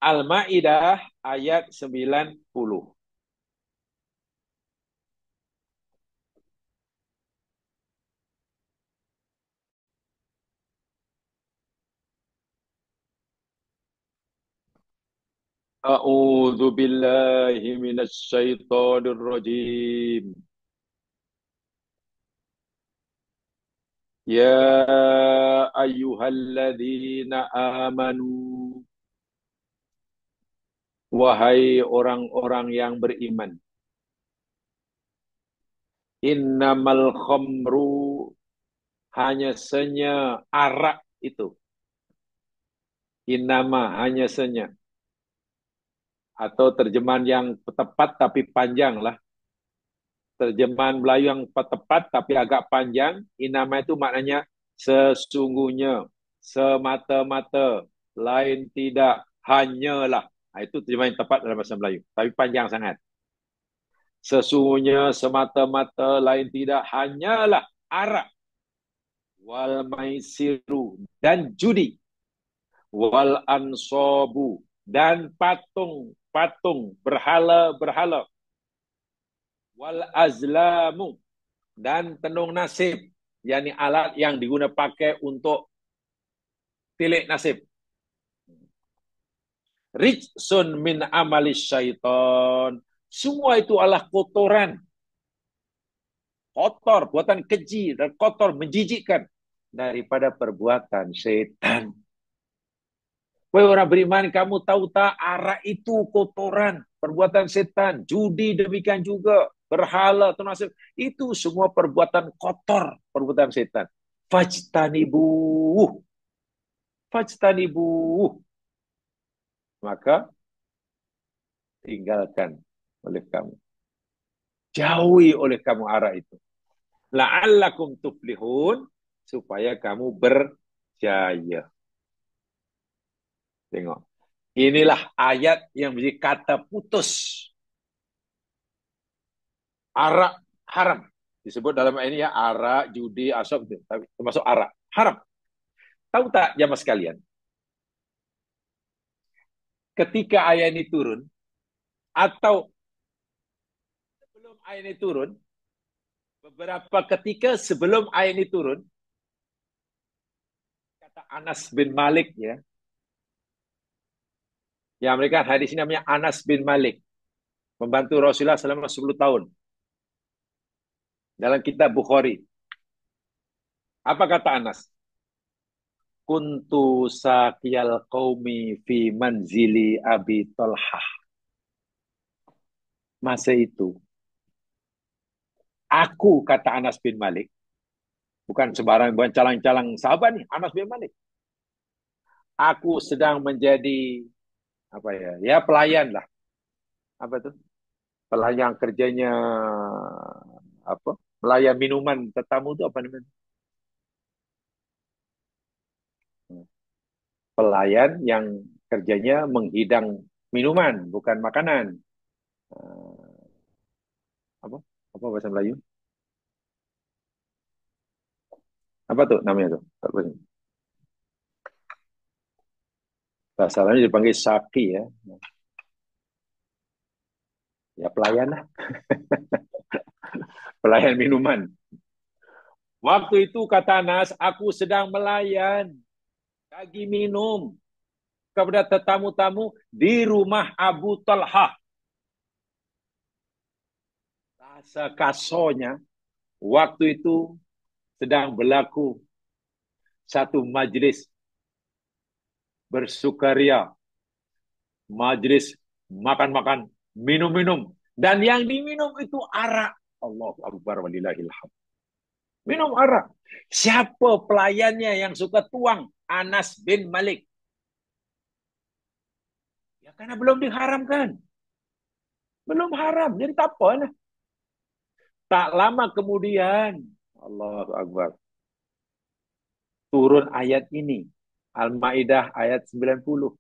Al-Maidah ayat 90. A'udzu billahi minasy syaithanir rajim. Ya ayyuhalladzina amanu. Wahai orang-orang yang beriman. Innamal khamru, hanya senya arak itu. Innama, hanya senya. Atau terjemahan yang tepat tapi panjang lah. Terjemahan Melayu yang tepat tapi agak panjang. Innama itu maknanya sesungguhnya, semata-mata, lain tidak, hanyalah. Nah, itu terjemahan yang tepat dalam bahasa Melayu. Tapi panjang sangat. Sesungguhnya, semata-mata, lain tidak, hanyalah arak, wal maisiru, dan judi, wal ansobu, dan patung-patung, berhala-berhala, wal azlamu, dan tenung nasib, yakni alat yang digunakan pakai untuk tilik nasib. Rijsun min amalis syaiton. Semua itu adalah kotoran. Kotor, buatan keji, dan kotor, menjijikkan daripada perbuatan setan. Wahai orang beriman, kamu tahu tak arak itu kotoran, perbuatan setan, judi demikian juga, berhala, tunasib, itu semua perbuatan kotor, perbuatan setan. Fajtanibuh, fajtanibuh, maka tinggalkan oleh kamu, jauhi oleh kamu arak itu. La'allakum tuflihun, supaya kamu berjaya. Tengok. Inilah ayat yang menjadi kata putus. Arak haram. Disebut dalam ayat ini ya, arak, judi, asap, termasuk arak. Haram. Tahu tak jamaah sekalian? Ketika ayat ini turun, atau sebelum ayat ini turun, beberapa ketika sebelum ayat ini turun, kata Anas bin Malik ya, yang mereka hadis ini namanya Anas bin Malik, membantu Rasulullah selama 10 tahun. Dalam kitab Bukhari. Apa kata Anas? Kuntu saqiyal qaumi fi manzili Abi Talhah. Masa itu, aku, kata Anas bin Malik, bukan sembarang, bukan calang-calang sahabat nih, Anas bin Malik. Aku sedang menjadi apa ya? Ya pelayan lah. Apa tuh? Pelayan kerjanya apa? Pelayan minuman tetamu itu apa namanya? Pelayan yang kerjanya menghidang minuman, bukan makanan. Apa? Apa bahasa Melayu? Apa tuh namanya tuh? Bahasa Melayu dipanggil saki ya. Ya pelayan lah. Pelayan minuman. Waktu itu kata Anas, aku sedang melayan, lagi minum kepada tetamu-tamu di rumah Abu Talhah. Rasa kasonya, waktu itu sedang berlaku satu majlis bersukaria, majlis makan-makan, minum-minum. Dan yang diminum itu arak. Allahu Akbar walillahilham. Minum arak. Siapa pelayannya yang suka tuang? Anas bin Malik. Ya karena belum diharamkan. Belum haram. Jadi tak apa lah. Tak lama kemudian. Allahu Akbar. Turun ayat ini. Al-Ma'idah ayat 90.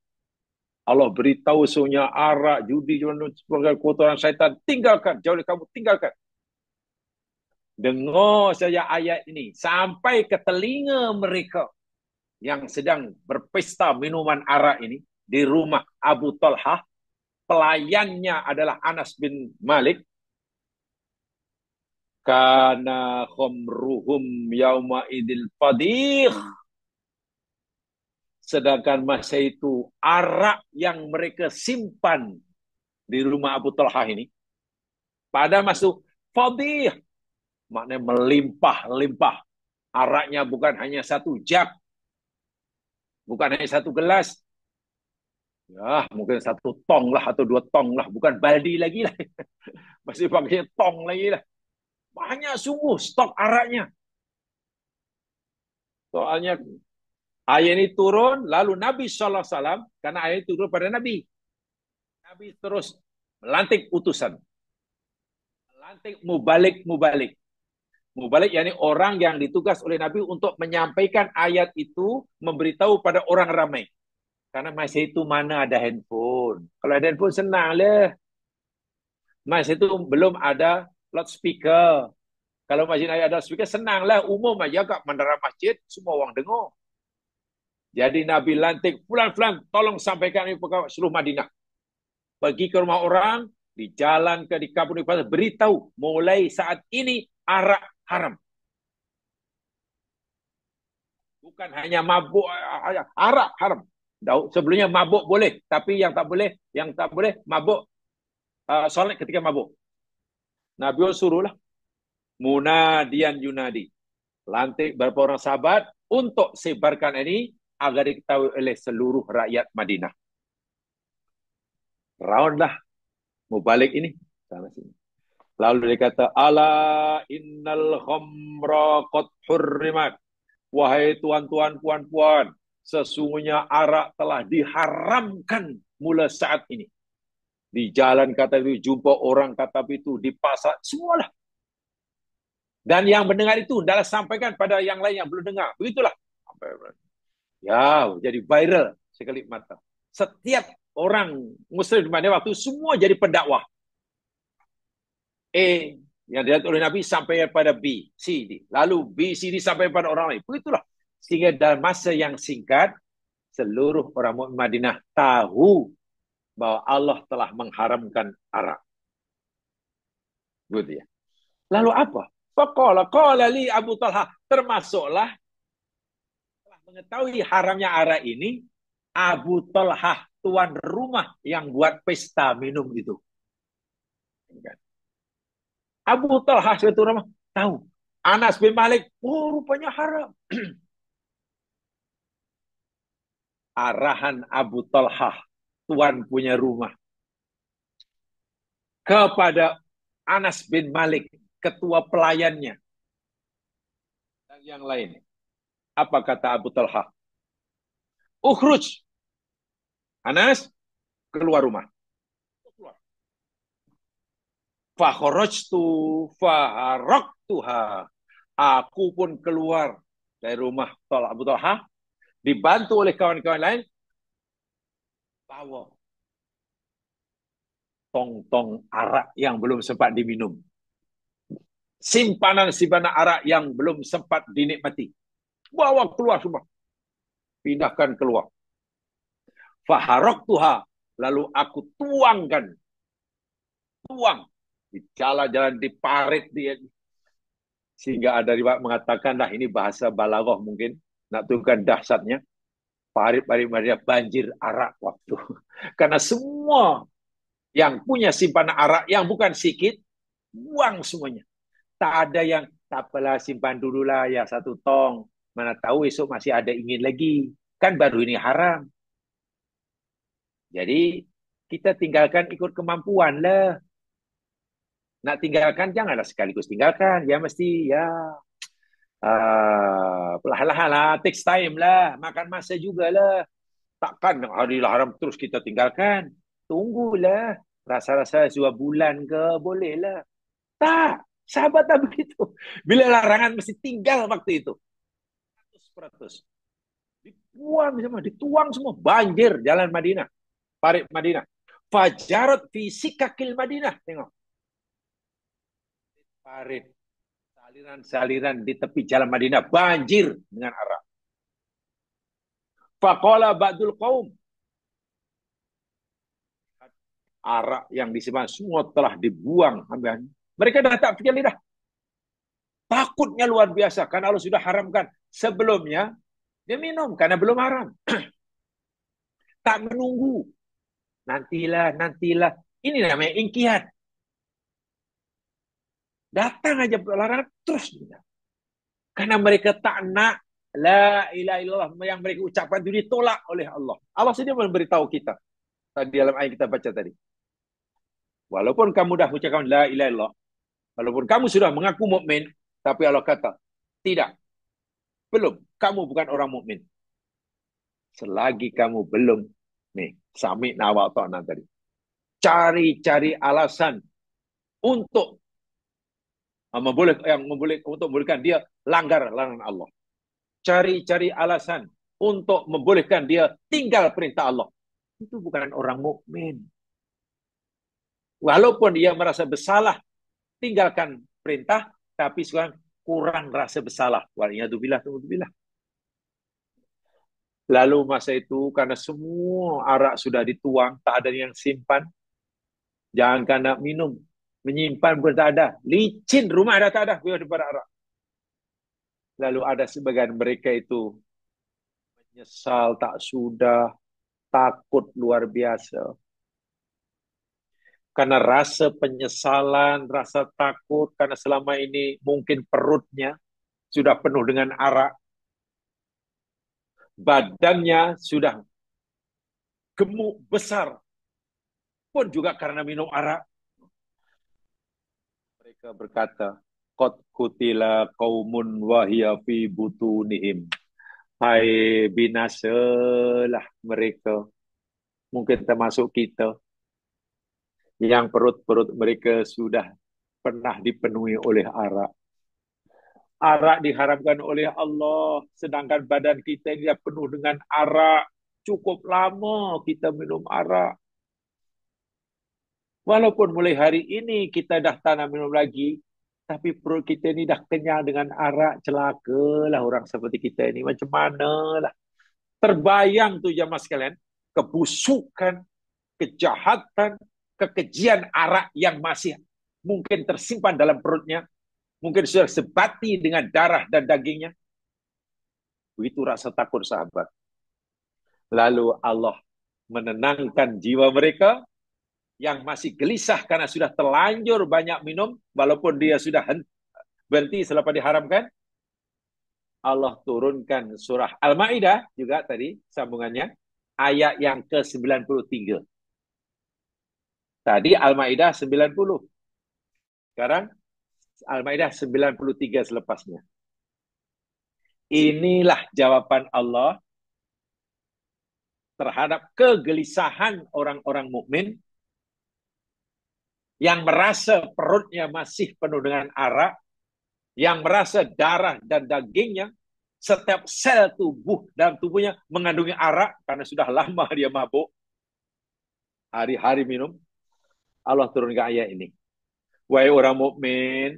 Allah beritahu sunya arak, judi, sebagai kotoran syaitan. Tinggalkan. Jauh kamu tinggalkan. Dengar saja ayat ini. Sampai ke telinga mereka yang sedang berpesta minuman arak ini. Di rumah Abu Talhah. Pelayannya adalah Anas bin Malik. Kana khomruhum yauma idil fadih. Sedangkan masa itu arak yang mereka simpan di rumah Abu Talhah ini pada masuk fadih, maknanya melimpah-limpah. Araknya bukan hanya satu jug, bukan hanya satu gelas, ya mungkin satu tong lah atau dua tong lah, bukan baldi lagi lah, masih pakai tong lagi lah. Banyak sungguh stok araknya. Soalnya ayat ini turun, lalu Nabi SAW, karena ayat itu turun pada Nabi, Nabi terus melantik utusan. Melantik mubalik-mubalik. Mubalik yakni orang yang ditugas oleh Nabi untuk menyampaikan ayat itu, memberitahu pada orang ramai. Karena masa itu mana ada handphone. Kalau ada handphone senang lah. Masa itu belum ada loudspeaker. Kalau masjid ada loudspeaker senang lah. Umum aja kat menara masjid, semua orang dengar. Jadi Nabi lantik, fulan-fulan tolong sampaikan ini ke seluruh Madinah. Pergi ke rumah orang, di jalan ke di kampung di pasar, beritahu mulai saat ini arak haram. Bukan hanya mabuk, arak haram. Sebelumnya mabuk boleh, tapi yang tak boleh mabuk solat ketika mabuk. Nabi suruhlah munadian yunadi. Lantik beberapa orang sahabat untuk sebarkan ini agar diketahui oleh seluruh rakyat Madinah. Round lah mau balik ini sana sini. Lalu dia kata, ala innal khamra qad hurrimat. Wahai tuan-tuan, puan-puan, sesungguhnya arak telah diharamkan mula saat ini. Di jalan kata itu, jumpa orang kata itu, di pasar, semualah. Dan yang mendengar itu, adalah sampaikan pada yang lain yang belum dengar. Begitulah. Ya, jadi viral sekali mata. Setiap orang Muslim di mana waktu, semua jadi pendakwah. Yang dilihat oleh Nabi sampai pada B, C, D. Lalu B, C, D sampai pada orang lain. Begitulah. Sehingga dalam masa yang singkat, seluruh orang mukmin Madinah tahu bahwa Allah telah mengharamkan arak. Begitu ya. Lalu apa? Faqala li Abu Talhah, termasuklah telah mengetahui haramnya arak ini Abu Talhah, tuan rumah yang buat pesta minum itu. Abu Talhah suatu rumah tahu. Anas bin Malik, oh rupanya haram. Arahan Abu Talhah, tuan punya rumah, kepada Anas bin Malik, ketua pelayannya, dan yang lain. Apa kata Abu Talhah? Ukhruj. Anas, keluar rumah. Fakhrajtu faharaktuha. Aku pun keluar dari rumah Abu Talhah, dibantu oleh kawan-kawan lain, bawa tong-tong arak yang belum sempat diminum. Simpanan-simpanan arak yang belum sempat dinikmati. Bawa keluar semua. Pindahkan keluar. Faharaktuha. Lalu aku tuangkan. Tuang. Di jalan-jalan, di parit, Sehingga ada riwayat mengatakan, nah ini bahasa balaghah mungkin, nak tunjukkan dahsyatnya, parit-parit Madinah banjir arak waktu. Karena semua yang punya simpanan arak yang bukan sedikit, buang semuanya. Tak ada yang, tak apalah simpan dululah ya 1 tong. Mana tahu esok masih ada ingin lagi. Kan baru ini haram. Jadi kita tinggalkan ikut kemampuan lah. Nak tinggalkan janganlah sekaligus tinggalkan. Ya mesti ya perlahan-lahan lah, takes time lah, makan masa jugalah. Takkan hari haram terus kita tinggalkan. Tunggulah. Rasa-rasa 2 bulan ke boleh lah. Tak, sahabat tak begitu. Bila larangan mesti tinggal waktu itu. 100%. Dibuang semua, dituang semua. Banjir jalan Madinah. Parit Madinah. Fajarat fisik kakil Madinah. Tengok. Parit. Saliran-saliran di tepi jalan Madinah. Banjir dengan arak. Faqala ba'dul qaum. Arak yang disimpan semua telah dibuang. Mereka dah tak fikir lidah. Takutnya luar biasa. Karena Allah sudah haramkan. Sebelumnya, dia minum karena belum haram. Tak menunggu. Nantilah, nantilah. Ini namanya ingkiat. Datang aja larangan terus. Karena mereka tak nak la ilaha illallah yang mereka ucapkan itu ditolak oleh Allah. Allah sendiri memberitahu kita. Tadi dalam ayat kita baca tadi. Walaupun kamu dah ucapkan la ilaha illallah, walaupun kamu sudah mengaku mukmin, tapi Allah kata, tidak, belum, kamu bukan orang mukmin. Selagi kamu belum, nih, sami nawak ta'na tadi. Cari-cari alasan untuk untuk membolehkan dia langgar larangan Allah. Cari-cari alasan untuk membolehkan dia tinggal perintah Allah. Itu bukan orang mukmin. Walaupun dia merasa bersalah tinggalkan perintah, tapi sekarang kurang rasa bersalah. Waliyadzubillah. Lalu masa itu karena semua arak sudah dituang, tak ada yang simpan. Jangan nak minum, menyimpan pun tak ada. Licin rumah dah tak ada daripada arak. Lalu ada sebagian mereka itu menyesal tak sudah, takut luar biasa. Karena rasa penyesalan, rasa takut, karena selama ini mungkin perutnya sudah penuh dengan arak. Badannya sudah gemuk besar. Pun juga karena minum arak. Mereka berkata, Qad kutila qaumun wahya fi butunihim. Hai binasalah mereka. Mungkin termasuk kita. Yang perut-perut mereka sudah pernah dipenuhi oleh arak. Arak diharamkan oleh Allah. Sedangkan badan kita ini penuh dengan arak. Cukup lama kita minum arak. Walaupun mulai hari ini kita dah tak nak minum lagi, tapi perut kita ni dah kenyang dengan arak, celakalah orang seperti kita ini. Macam mana lah. Terbayang tu jamaah sekalian, kebusukan, kejahatan, kekejian arak yang masih mungkin tersimpan dalam perutnya, mungkin sudah sebati dengan darah dan dagingnya. Begitu rasa takut sahabat. Lalu Allah menenangkan jiwa mereka yang masih gelisah karena sudah terlanjur banyak minum, walaupun dia sudah berhenti selepas diharamkan. Allah turunkan surah Al-Ma'idah juga tadi sambungannya, ayat yang ke-93. Tadi Al-Ma'idah 90. Sekarang Al-Ma'idah 93 selepasnya. Inilah jawaban Allah terhadap kegelisahan orang-orang mukmin yang merasa perutnya masih penuh dengan arak, yang merasa darah dan dagingnya, setiap sel tubuh dalam tubuhnya mengandungi arak karena sudah lama dia mabuk, hari-hari minum. Allah turunkan ayat ini. Wahai orang mukmin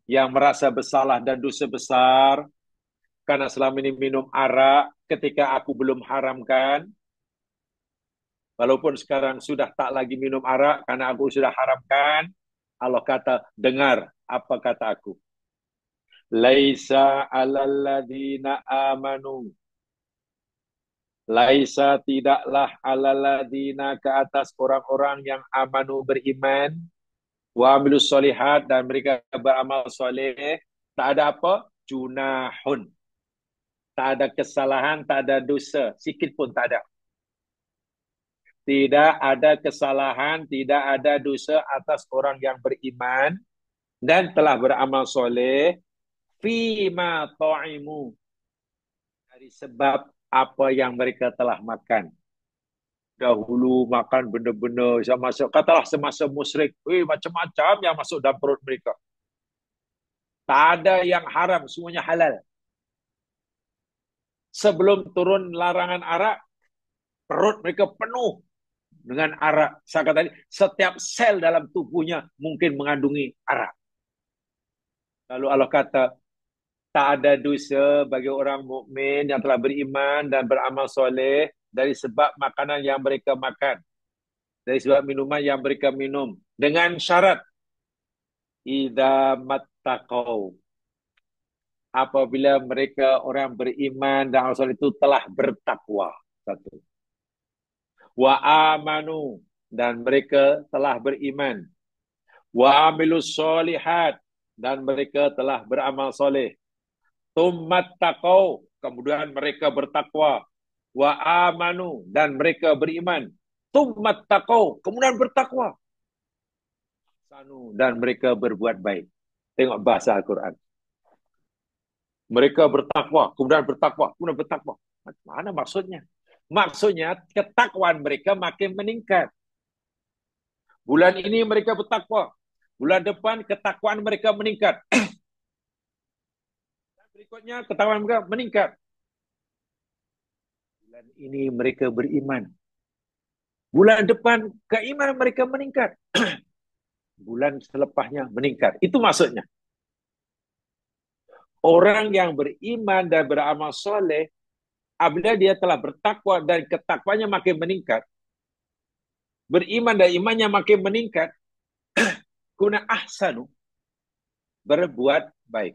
yang merasa bersalah dan dosa besar karena selama ini minum arak ketika aku belum haramkan, walaupun sekarang sudah tak lagi minum arak karena aku sudah haramkan, Allah kata, dengar apa kata aku. Laisa 'alal ladzina amanu. Laisa tidaklah 'alal ladzina ke atas orang-orang yang amanu beriman, wa amilus solihat dan mereka beramal soleh, tak ada apa? Junahun. Tak ada kesalahan, tak ada dosa, sikit pun tak ada. Tidak ada kesalahan, tidak ada dosa atas orang yang beriman dan telah beramal soleh fima ta'imu, dari sebab apa yang mereka telah makan. Dahulu makan benda-benda yang masuk, katalah semasa musyrik, macam-macam yang masuk dalam perut mereka. Tak ada yang haram, semuanya halal. Sebelum turun larangan arak, perut mereka penuh dengan arak. Saya kata tadi, setiap sel dalam tubuhnya mungkin mengandungi arak. Lalu Allah kata, tak ada dosa bagi orang mukmin yang telah beriman dan beramal soleh dari sebab makanan yang mereka makan, dari sebab minuman yang mereka minum, dengan syarat idza mattaqau, apabila mereka orang beriman dan beramal soleh itu telah bertakwa. Satu. Wa amanu, dan mereka telah beriman. Wa amilus solihat, dan mereka telah beramal soleh. Tummat taqau, kemudian mereka bertakwa. Wa amanu, dan mereka beriman. Tummat taqau, kemudian bertakwa. Sanu, dan mereka berbuat baik. Tengok bahasa Al-Quran. Mereka bertakwa, kemudian bertakwa, kemudian bertakwa. Mana maksudnya? Maksudnya ketakwaan mereka makin meningkat. Bulan ini mereka bertakwa. Bulan depan ketakwaan mereka meningkat. Dan berikutnya ketakwaan mereka meningkat. Bulan ini mereka beriman. Bulan depan keimanan mereka meningkat. Bulan selepasnya meningkat. Itu maksudnya. Orang yang beriman dan beramal soleh, apabila dia telah bertakwa dan ketakwanya makin meningkat, beriman dan imannya makin meningkat, kuna ahsanu, berbuat baik.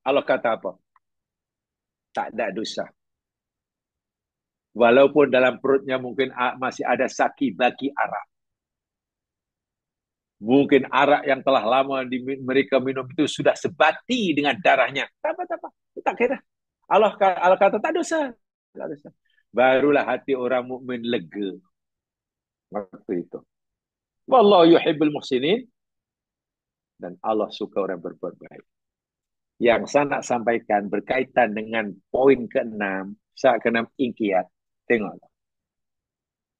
Allah kata apa? Tak ada dosa. Walaupun dalam perutnya mungkin masih ada saki bagi arak. Mungkin arak yang telah lama mereka minum itu sudah sebati dengan darahnya. Tak apa. Tak kira. Allah kata tak dosa. Tak dosa. Barulah hati orang mukmin lega waktu itu. Wallahu yuhibbul muhsinin, dan Allah suka orang berbuat baik. Yang saya nak sampaikan berkaitan dengan poin ke-6, saya ke-6 ingkiat. Tengok.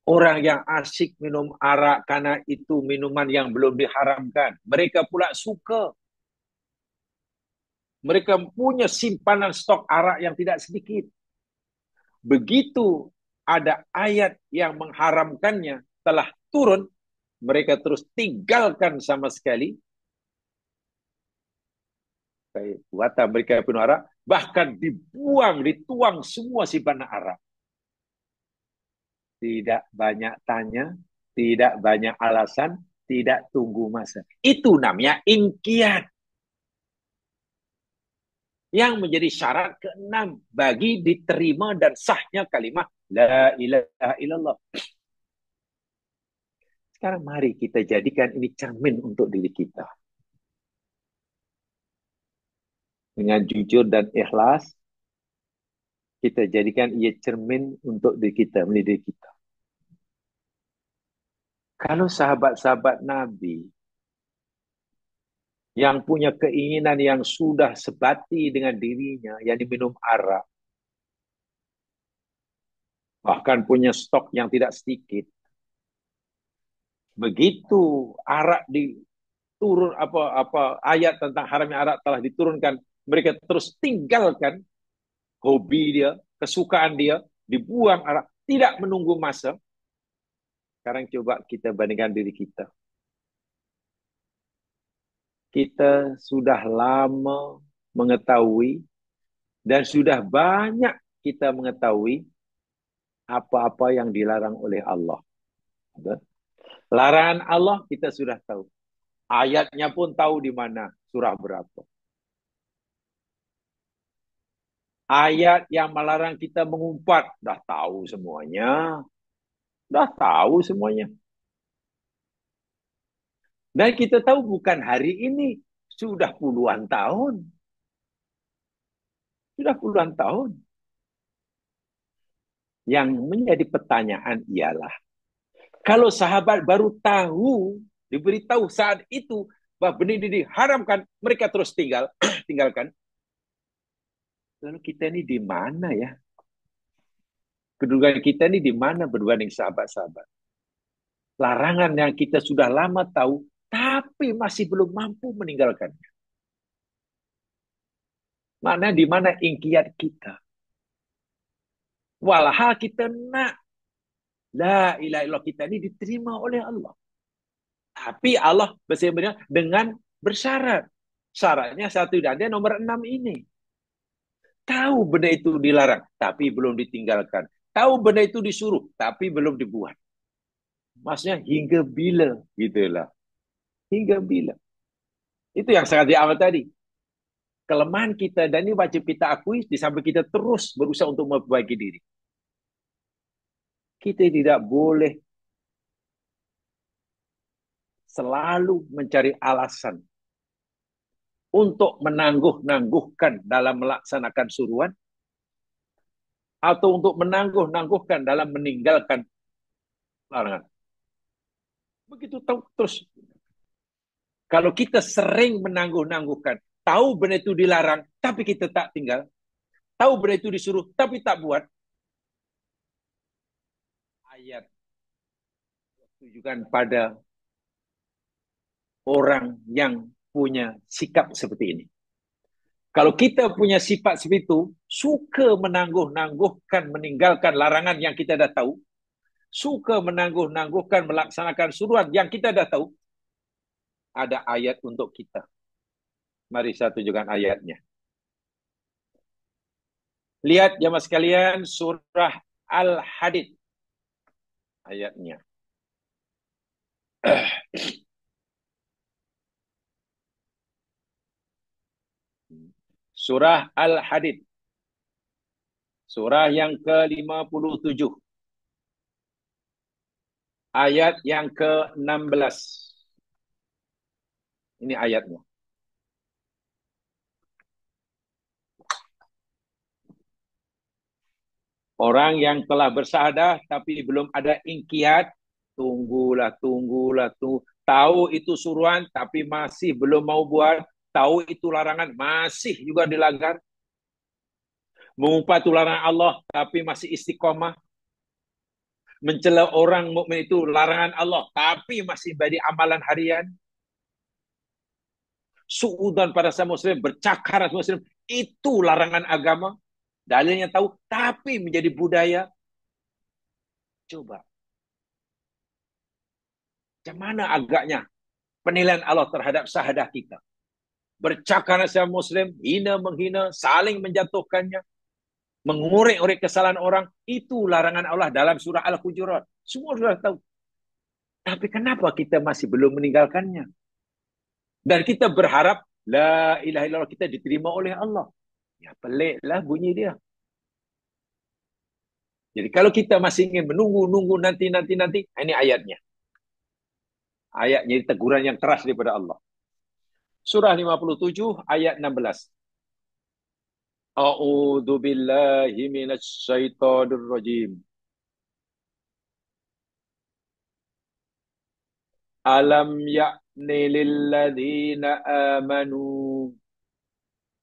Orang yang asyik minum arak karena itu minuman yang belum diharamkan, mereka pula suka. Mereka punya simpanan stok arak yang tidak sedikit. Begitu ada ayat yang mengharamkannya telah turun, mereka terus tinggalkan sama sekali. Wata mereka penuh arak, bahkan dibuang, dituang semua simpanan arak. Tidak banyak tanya, tidak banyak alasan, tidak tunggu masa. Itu namanya ingkiat. Yang menjadi syarat ke-6 bagi diterima dan sahnya kalimat La ilaha illallah. Sekarang mari kita jadikan ini cermin untuk diri kita. Dengan jujur dan ikhlas, kita jadikan ia cermin untuk diri kita, mendidik kita. Kalau sahabat-sahabat Nabi yang punya keinginan yang sudah sebati dengan dirinya, yang diminum arak, bahkan punya stok yang tidak sedikit, begitu arak diturun ayat tentang haramnya arak telah diturunkan, mereka terus tinggalkan hobi dia, kesukaan dia, dibuang arak, tidak menunggu masa. Sekarang coba kita bandingkan diri kita. Kita sudah lama mengetahui dan sudah banyak kita mengetahui apa-apa yang dilarang oleh Allah. Larangan Allah kita sudah tahu. Ayatnya pun tahu di mana, surah berapa. Ayat yang melarang kita mengumpat, dah tahu semuanya. Dah tahu semuanya. Dan kita tahu bukan hari ini, sudah puluhan tahun. Sudah puluhan tahun. Yang menjadi pertanyaan ialah, kalau sahabat baru tahu, diberitahu saat itu, bahwa benih ini diharamkan, mereka terus tinggalkan. Lalu kita ini di mana ya? Kedudukan kita ini di mana berbanding sahabat-sahabat? Larangan yang kita sudah lama tahu, tapi masih belum mampu meninggalkan. Mana di mana ingkiat kita? Walhal kita nak la ilaha illallah kita ini diterima oleh Allah. Tapi Allah bersama dengan bersyarat. Syaratnya satu dan dia nomor 6 ini. Tahu benda itu dilarang, tapi belum ditinggalkan. Tahu benda itu disuruh, tapi belum dibuat. Maksudnya hingga bila, gitulah. Hingga bila. Itu yang sangat diamat tadi. Kelemahan kita dan ini wajib kita akui di samping kita terus berusaha untuk memperbaiki diri. Kita tidak boleh selalu mencari alasan untuk menangguh-nangguhkan dalam melaksanakan suruhan atau untuk menangguh-nangguhkan dalam meninggalkan larangan. Begitu tahu terus. Kalau kita sering menangguh-nangguhkan, tahu benda itu dilarang, tapi kita tak tinggal, tahu benda itu disuruh, tapi tak buat, ayat tujukan pada orang yang punya sikap seperti ini. Kalau kita punya sifat seperti itu, suka menangguh-nangguhkan, meninggalkan larangan yang kita dah tahu, suka menangguh-nangguhkan, melaksanakan suruhan yang kita dah tahu, ada ayat untuk kita. Mari saya tunjukkan ayatnya. Lihat jemaah sekalian surah Al-Hadid ayatnya. Surah Al-Hadid. Surah yang ke-57. Ayat yang ke-16. Ini ayatnya. Orang yang telah bersahadah tapi belum ada ingkiat, tunggulah, tunggulah, tunggu. Tahu itu suruhan tapi masih belum mau buat. Tahu itu larangan masih juga dilanggar. Mengumpat itu larangan Allah tapi masih istiqomah. Mencela orang mukmin itu larangan Allah tapi masih bagi amalan harian. Suudan pada sama muslim, bercakar muslim, itu larangan agama. Dalilnya tahu, tapi menjadi budaya. Coba, macam mana agaknya penilaian Allah terhadap sahadah kita? Bercakar sama muslim, hina menghina, saling menjatuhkannya, mengorek-orek kesalahan orang, itu larangan Allah dalam surah Al-Hujurat. Semua sudah tahu. Tapi kenapa kita masih belum meninggalkannya? Dan kita berharap, la ilaha illallah kita diterima oleh Allah. Ya peliklah bunyi dia. Jadi kalau kita masih ingin menunggu nanti, ini ayatnya. Ayatnya teguran yang keras daripada Allah. Surah 57 ayat 16. A'udzu billahi minasy syaithanir rajim. Alam ya'ni lil ladzina amanu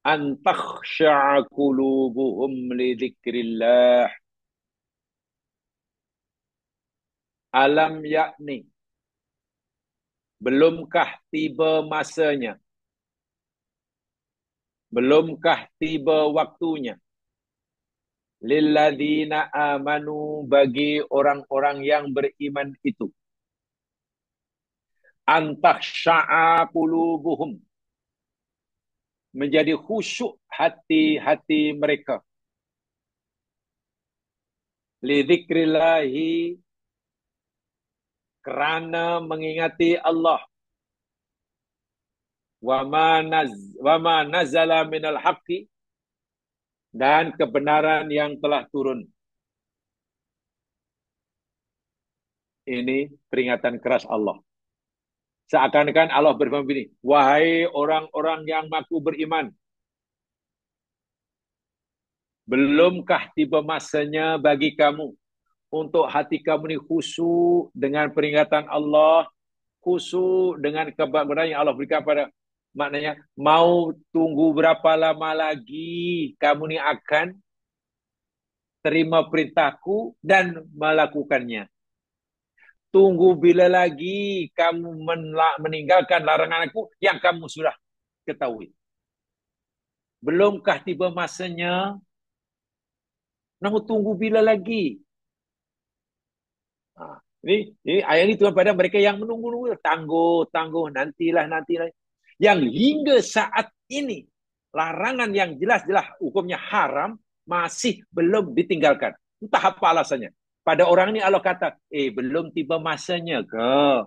an takhsha'a qulubuhum li dzikrillah. Alam ya'ni, belumkah tiba masanya? Belumkah tiba waktunya? Lilladzina amanu, bagi orang-orang yang beriman itu. Antakhsha'a qulubuhum, menjadi khusyuk hati-hati mereka. Lidzikrillahi, kerana mengingati Allah. wa ma nazala minal haqqi, dan kebenaran yang telah turun. Ini peringatan keras Allah. Seakan-akan Allah berfirman begini, wahai orang-orang yang mengaku beriman, belumkah tiba masanya bagi kamu untuk hati kamu ini khusyuk dengan peringatan Allah, khusyuk dengan kebenaran yang Allah berikan pada, maknanya mau tunggu berapa lama lagi kamu ini akan terima perintahku dan melakukannya. Tunggu bila lagi kamu meninggalkan laranganku yang kamu sudah ketahui. Belumkah tiba masanya? Namun tunggu bila lagi? Ini ayat ini Tuhan pada mereka yang menunggu-nunggu. Tangguh, nantilah. Yang hingga saat ini, larangan yang jelas-jelas hukumnya haram, masih belum ditinggalkan. Entah apa alasannya. Pada orang ini Allah kata, belum tiba masanya ke?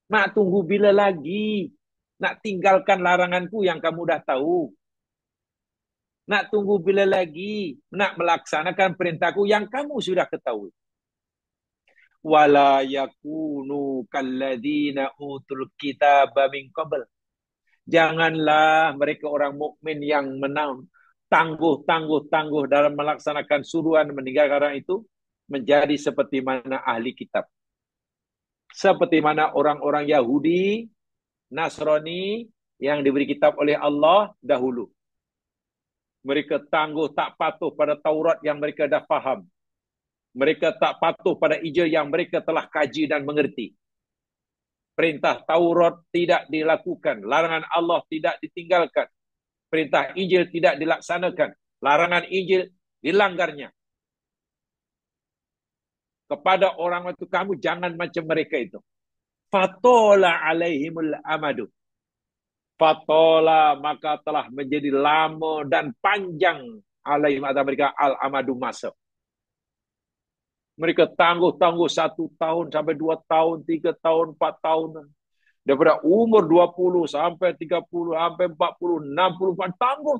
Nak tunggu bila lagi? Nak tinggalkan laranganku yang kamu dah tahu? Nak tunggu bila lagi? Nak melaksanakan perintahku yang kamu sudah ketahui? Wala yakunu kalladzina utul kitaba min qabl. Janganlah mereka orang mukmin yang tangguh dalam melaksanakan suruhan meninggalkan orang itu menjadi seperti mana ahli kitab. Seperti mana orang-orang Yahudi, Nasrani yang diberi kitab oleh Allah dahulu. Mereka tangguh tak patuh pada Taurat yang mereka dah faham. Mereka tak patuh pada Injil yang mereka telah kaji dan mengerti. Perintah Taurat tidak dilakukan. Larangan Allah tidak ditinggalkan. Perintah Injil tidak dilaksanakan. Larangan Injil dilanggarnya. Kepada orang itu, kamu jangan macam mereka itu. Fatola alaihimul amadu. Fatola, maka telah menjadi lama dan panjang alaihim atas mereka al-amadu masa. Mereka tangguh 1 tahun sampai 2 tahun, 3 tahun, 4 tahun. Daripada umur 20 sampai 30, sampai 40, 60, tangguh.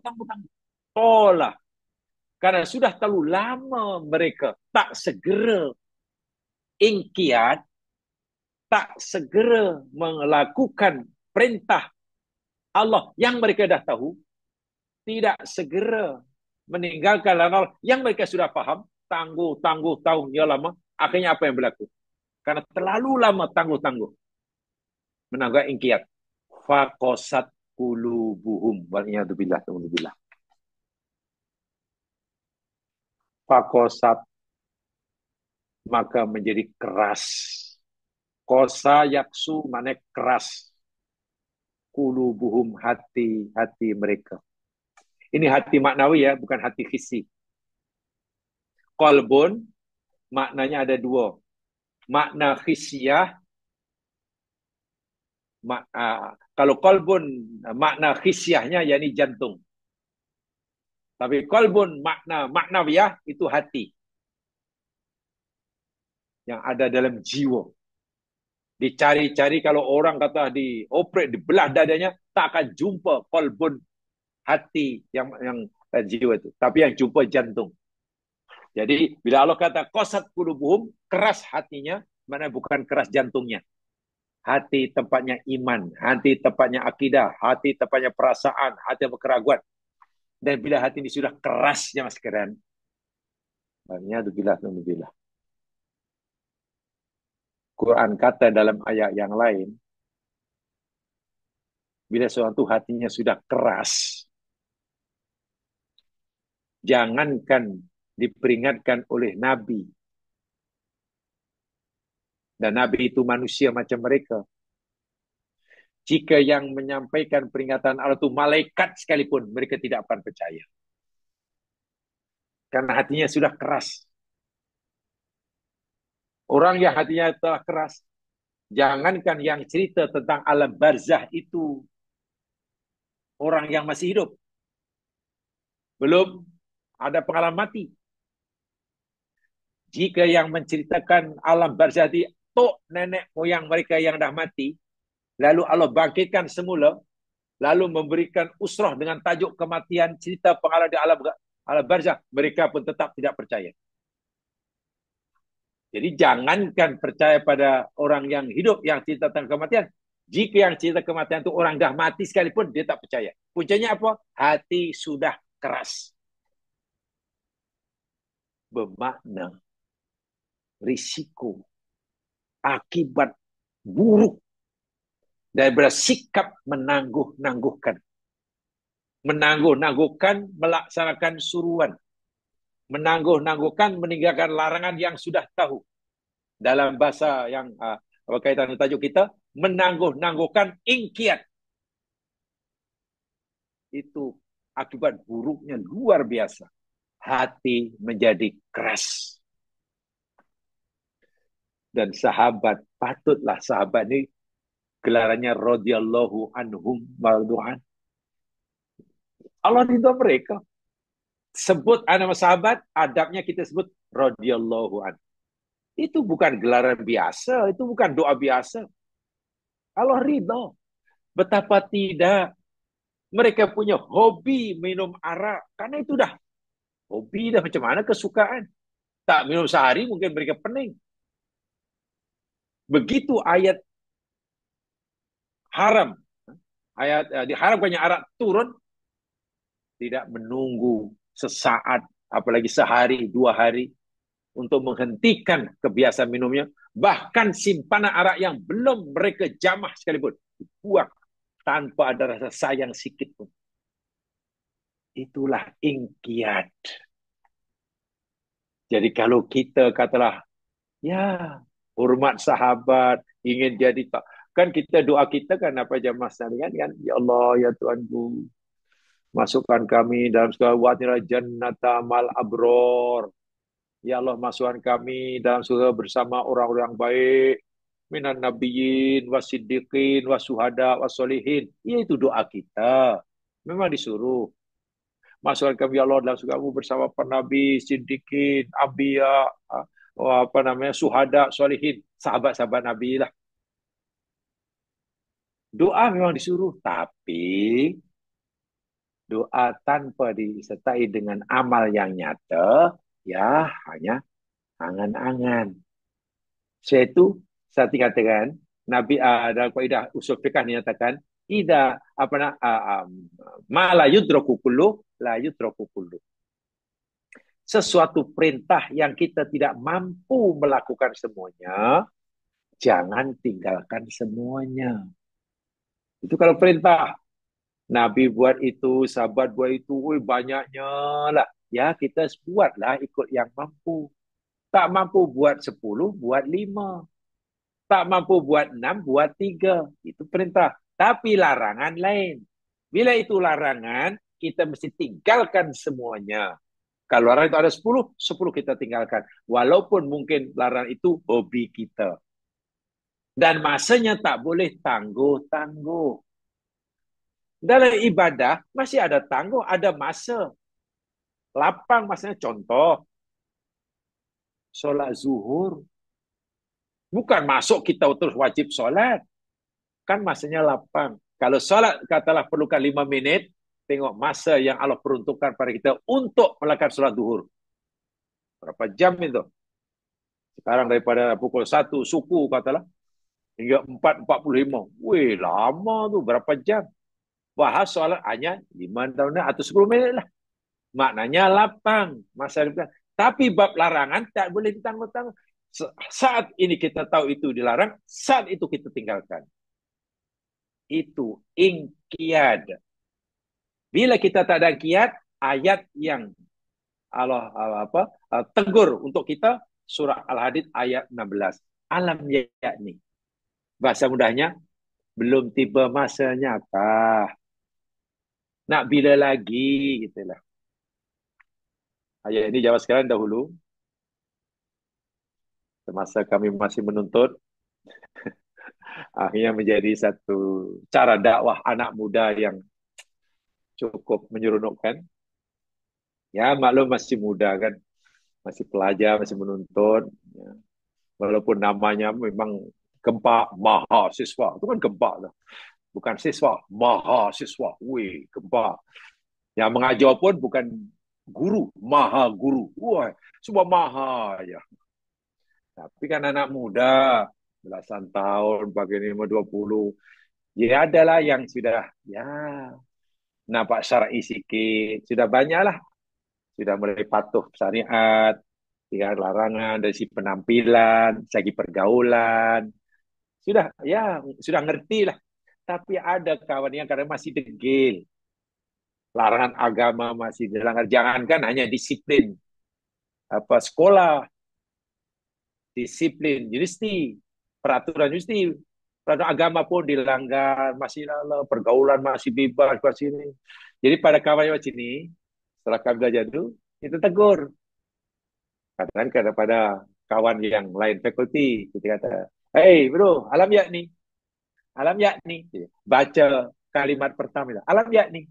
Tolak. Karena sudah terlalu lama mereka tak segera ingkiat, tak segera melakukan perintah Allah yang mereka dah tahu, tidak segera meninggalkan larangan yang mereka sudah faham, tangguh tahun yang lama, akhirnya apa yang berlaku? Karena terlalu lama tangguh menanggap ingkiat. Faqasat qulubuhum waliyadzubillah. Faqasat, maka menjadi keras. Kosa yaksu mana keras. Qulubuhum, hati mereka. Ini hati maknawi ya, bukan hati hissi. Qalbun maknanya ada 2. Makna hissiyah, kalau qalbun makna hissiyahnya yakni jantung. Tapi qalbun maknawiyah itu hati. Yang ada dalam jiwa. Dicari-cari, kalau orang kata dioperate, dibelah dadanya, tak akan jumpa qalbun, hati yang jiwa itu. Tapi yang jumpa jantung. Jadi bila Allah kata qasat qulubuhum, keras hatinya, mana bukan keras jantungnya. Hati tempatnya iman, hati tempatnya akidah, hati tempatnya perasaan, hati keraguan. Dan bila hati ini sudah keras ya mas sekalian, alhamdulillah. Quran kata dalam ayat yang lain, bila suatu hatinya sudah keras, jangankan diperingatkan oleh Nabi, dan Nabi itu manusia macam mereka. Jika yang menyampaikan peringatan Allah itu malaikat sekalipun, mereka tidak akan percaya. Karena hatinya sudah keras. Orang yang hatinya telah keras, jangankan yang cerita tentang alam barzah itu, orang yang masih hidup, belum ada pengalaman mati. Jika yang menceritakan alam barzah itu, tok nenek moyang mereka yang dah mati, lalu Allah bangkitkan semula, lalu memberikan usrah dengan tajuk kematian, cerita pengalaman di alam barzakh, mereka pun tetap tidak percaya. Jadi jangankan percaya pada orang yang hidup yang cerita tentang kematian. Jika yang cerita kematian itu orang dah mati sekalipun, dia tak percaya. Puncanya apa? Hati sudah keras. Bermakna risiko, akibat buruk daripada sikap menangguh-nangguhkan. Menangguh-nangguhkan melaksanakan suruhan. Menangguh-nangguhkan meninggalkan larangan yang sudah tahu. Dalam bahasa yang berkaitan dengan tajuk kita, menangguh-nangguhkan ingkiat. Itu akibat buruknya luar biasa. Hati menjadi keras. Dan sahabat, patutlah sahabat ini gelarannya radhiyallahu anhum mardu'an. Allah ridha mereka. Sebut nama sahabat, adabnya kita sebut radhiyallahu anhu. Itu bukan gelaran biasa, itu bukan doa biasa. Allah ridha. Betapa tidak. Mereka punya hobi minum arak. Karena itu dah hobi dah, macam mana kesukaan. Tak minum sehari mungkin mereka pening. Begitu ayat haram, ayat diharamkannya arak turun, tidak menunggu sesaat, apalagi sehari, 2 hari, untuk menghentikan kebiasaan minumnya. Bahkan simpanan arak yang belum mereka jamah sekalipun, dibuang tanpa ada rasa sayang sikit pun. Itulah ingkiat. Jadi kalau kita katalah, ya, hormat sahabat, ingin jadi tak. Kan kita doa kita kan apa jamaah sekalian kan, ya Allah, ya Tuhanku, masukkan kami dalam segala wadilah jannata mal abror. Ya Allah, masukkan kami dalam surga bersama orang-orang baik. Minan nabiyyin, wasiddiqin, wasuhada, wasolihin. Ya, itu doa kita. Memang disuruh. Masukkan kami ya Allah dalam surgamu bersama para nabi, siddiqin, anbiya, apa namanya, suhada, solihin, sahabat-sahabat nabi lah. Doa memang disuruh, tapi doa tanpa disertai dengan amal yang nyata, ya hanya angan-angan. Yaitu saya katakan Nabi dalam kaidah usul fikih dinyatakan ida apa nak ma la yudraku kullu la yudraku kullu. Sesuatu perintah yang kita tidak mampu melakukan semuanya, jangan tinggalkan semuanya. Itu kalau perintah. Nabi buat itu, sahabat buat itu, banyaknya lah. Ya, kita buatlah ikut yang mampu. Tak mampu buat 10, buat 5. Tak mampu buat 6, buat 3. Itu perintah. Tapi larangan lain. Bila itu larangan, kita mesti tinggalkan semuanya. Kalau larangan itu ada 10, 10 kita tinggalkan. Walaupun mungkin larangan itu hobi kita. Dan masanya tak boleh tangguh-tangguh. Dalam ibadah, masih ada tangguh, ada masa. Lapang masanya, contoh. Solat zuhur. Bukan masuk kita terus wajib solat. Kan masanya lapang. Kalau solat katalah perlukan 5 minit, tengok masa yang Allah peruntukkan pada kita untuk melakukan solat zuhur. Berapa jam itu? Sekarang daripada pukul 1 suku katalah, hingga 4.45. Wih, lama tu. Berapa jam? Bahas solat hanya 5 tahun atau 10 minit lah. Maknanya lapang. Masa depan. Tapi bab larangan tak boleh ditangguh-tangguh. Saat ini kita tahu itu dilarang, saat itu kita tinggalkan. Itu ingkiad. Bila kita tak ada kiat, ayat yang Allah tegur untuk kita, surah Al-Hadid ayat 16. Alam yakni. Bahasa mudahnya, belum tiba masanya kah? Nak bila lagi? Gitulah. Ayat ini jawab sekarang dahulu. Semasa kami masih menuntut, akhirnya menjadi satu cara dakwah anak muda yang cukup menyeronokkan. Ya, maklum masih muda kan. Masih pelajar, masih menuntut. Ya. Walaupun namanya memang gempa mahasiswa. Itu kan gempa. Lah. Bukan siswa, mahasiswa. Wih, gempa. Yang mengajar pun bukan guru, maha guru. Wah, semua maha ya. Tapi kan anak muda, belasan tahun, bagi 20, ya adalah yang sudah, ya, nampak syar'i sikit. Sudah banyak lah. Sudah mulai patuh syariat, ya, larangan dari si penampilan, segi pergaulan. Sudah, ya, sudah ngerti lah. Tapi ada kawan yang kadang masih degil. Larangan agama masih dilanggar. Jangankan hanya disiplin. Apa sekolah, disiplin, universiti, peraturan universiti, peraturan agama pun dilanggar, masih lalu, pergaulan masih bebas, masih ini. Jadi pada kawan yang sini, setelah kami belajar dulu, itu tegur. Kadang kepada kawan yang lain fakulti, kita kata, hey bro, alam ya nih. Baca kalimat pertama, alam ya nih.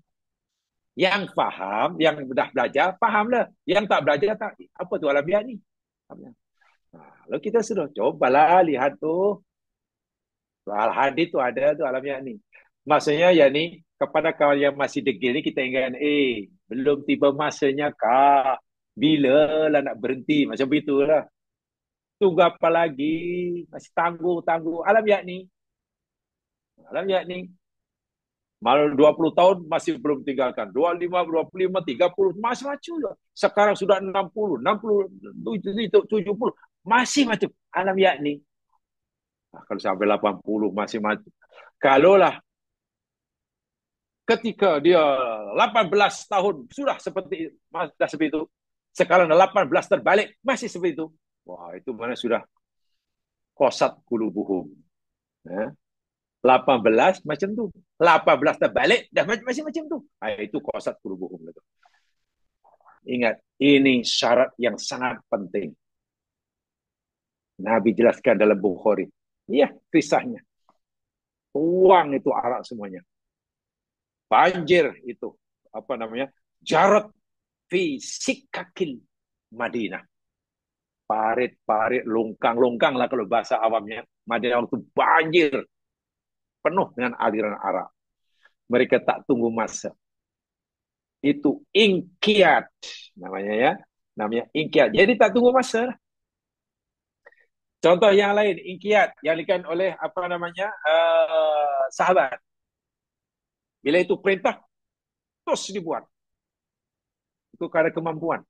Yang paham, yang sudah belajar, pahamlah. Yang tak belajar, tak. Apa tu alam ya nih? Nah, lalu kita sudah cobalah lihat tuh Al-Hadid tuh ada tuh alamnya nih. Maksudnya ya nih kepada kawan yang masih degil ni kita ingatkan, belum tiba masanya kak. Bila lah nak berhenti macam itulah. Tunggu apa lagi? Masih tangguh tangguh. Alam ya nih. Malah 20 tahun masih belum tinggalkan. 25, 30 macam-macam lah. Sekarang sudah 60, 70, masih macam alam ya nih. Nah, kalau sampai 80 masih macam. Kalau lah ketika dia 18 tahun sudah seperti itu. Sekarang 18 terbalik masih seperti itu. Wah, itu mana sudah kosat kulubuhum. Ya. 18 macam tu. 18 terbalik dah masih macam tu. Itu kosat kulubuhum. Ingat, ini syarat yang sangat penting. Nabi jelaskan dalam Bukhari. Iya, kisahnya. Uang itu arak semuanya. Banjir itu. Apa namanya? Jarot fi sikakil Madinah. Parit-parit, longkang-longkang lah kalau bahasa awamnya. Madinah waktu banjir. Penuh dengan aliran arak. Mereka tak tunggu masa. Itu ingkiat. Namanya ya. Namanya ingkiat. Jadi tak tunggu masa. Contoh yang lain, ingkiat. Yang dilakukan oleh apa namanya sahabat. Bila itu perintah, terus dibuat. Itu karena kemampuan.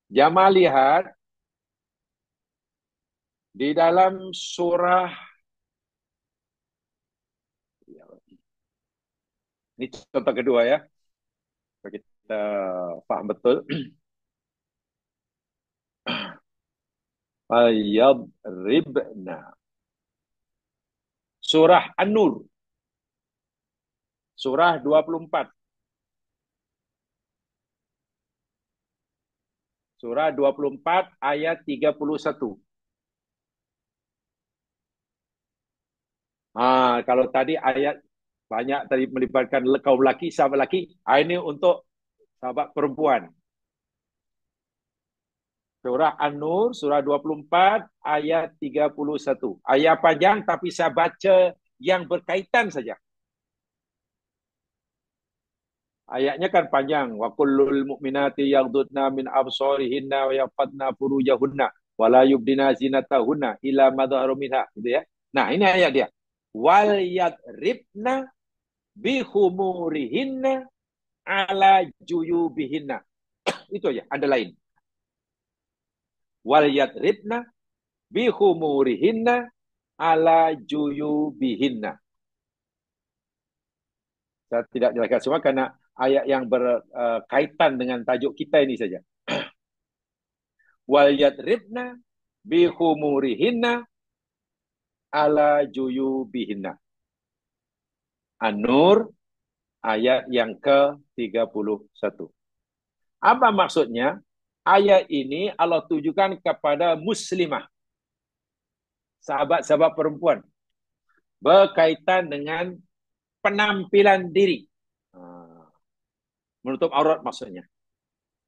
Jamaah lihat di dalam surah, ini contoh kedua ya, kita paham betul. Ribna. Surah An-Nur. Surah 24. Surah 24 ayat 31. Kalau tadi ayat banyak tadi melibatkan kaum laki, sahabat laki. Ini untuk sahabat perempuan. Surah An-Nur, surah 24, ayat 31. Ayat panjang tapi saya baca yang berkaitan saja. Ayatnya kan panjang. Wa kullul mu'minati yaghdudna min absarihinna wa yaqadna furujahunna wa la yubdina zinatahunna illa ma dhahara minha, gitu ya. Nah, ini ayat dia. Wal yadribna bi khumurihinna ala juyubihinna. Itu aja, ada lain. Wal yadribna bi khumurihinna ala juyubihinna. Saya tidak jelaskan semua karena ayat yang berkaitan dengan tajuk kita ini saja. Wal yadribna bi khumurihinna ala juyubihinna. An-Nur ayat yang ke-31. Apa maksudnya? Ayat ini Allah tujukan kepada muslimah. Sahabat-sahabat perempuan. Berkaitan dengan penampilan diri. Menutup aurat maksudnya.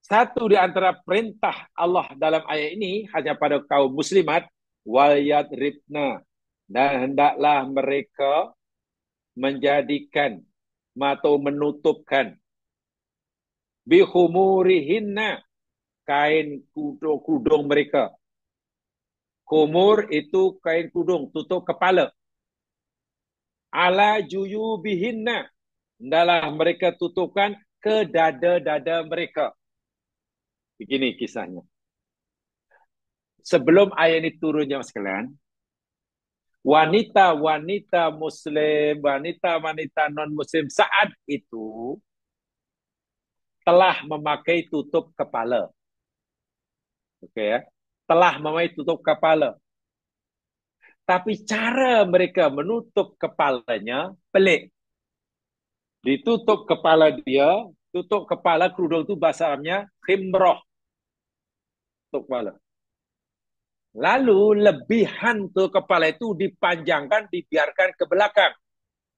Satu di antara perintah Allah dalam ayat ini hanya pada kaum muslimat, wal yadribna, dan hendaklah mereka menjadikan atau menutupkan bihumurihinna, kain kudung mereka. Kumur itu kain kudung, tutup kepala. Ala juyubihinna, hendaklah mereka tutupkan ke dada-dada mereka. Begini kisahnya. Sebelum ayat ini turun jemaah sekalian, wanita-wanita muslim, wanita-wanita non-muslim saat itu telah memakai tutup kepala. Oke ya. Telah memakai tutup kepala. Tapi cara mereka menutup kepalanya pelik. Ditutup kepala dia, tutup kepala kerudung itu bahasa Arabnya khimroh. Tutup kepala. Lalu lebihan tuh kepala itu dipanjangkan, dibiarkan ke belakang.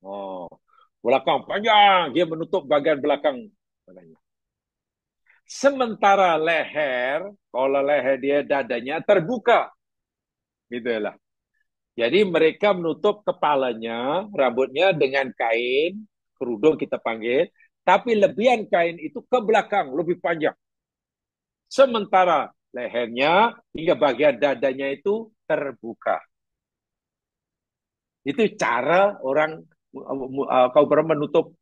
Oh, belakang panjang, dia menutup bagian belakang. Sementara leher, kalau leher dia dadanya terbuka. Gitu lah. Jadi mereka menutup kepalanya, rambutnya dengan kain, kerudung kita panggil, tapi lebihan kain itu ke belakang, lebih panjang. Sementara lehernya hingga bagian dadanya itu terbuka. Itu cara orang kaum Bani menutup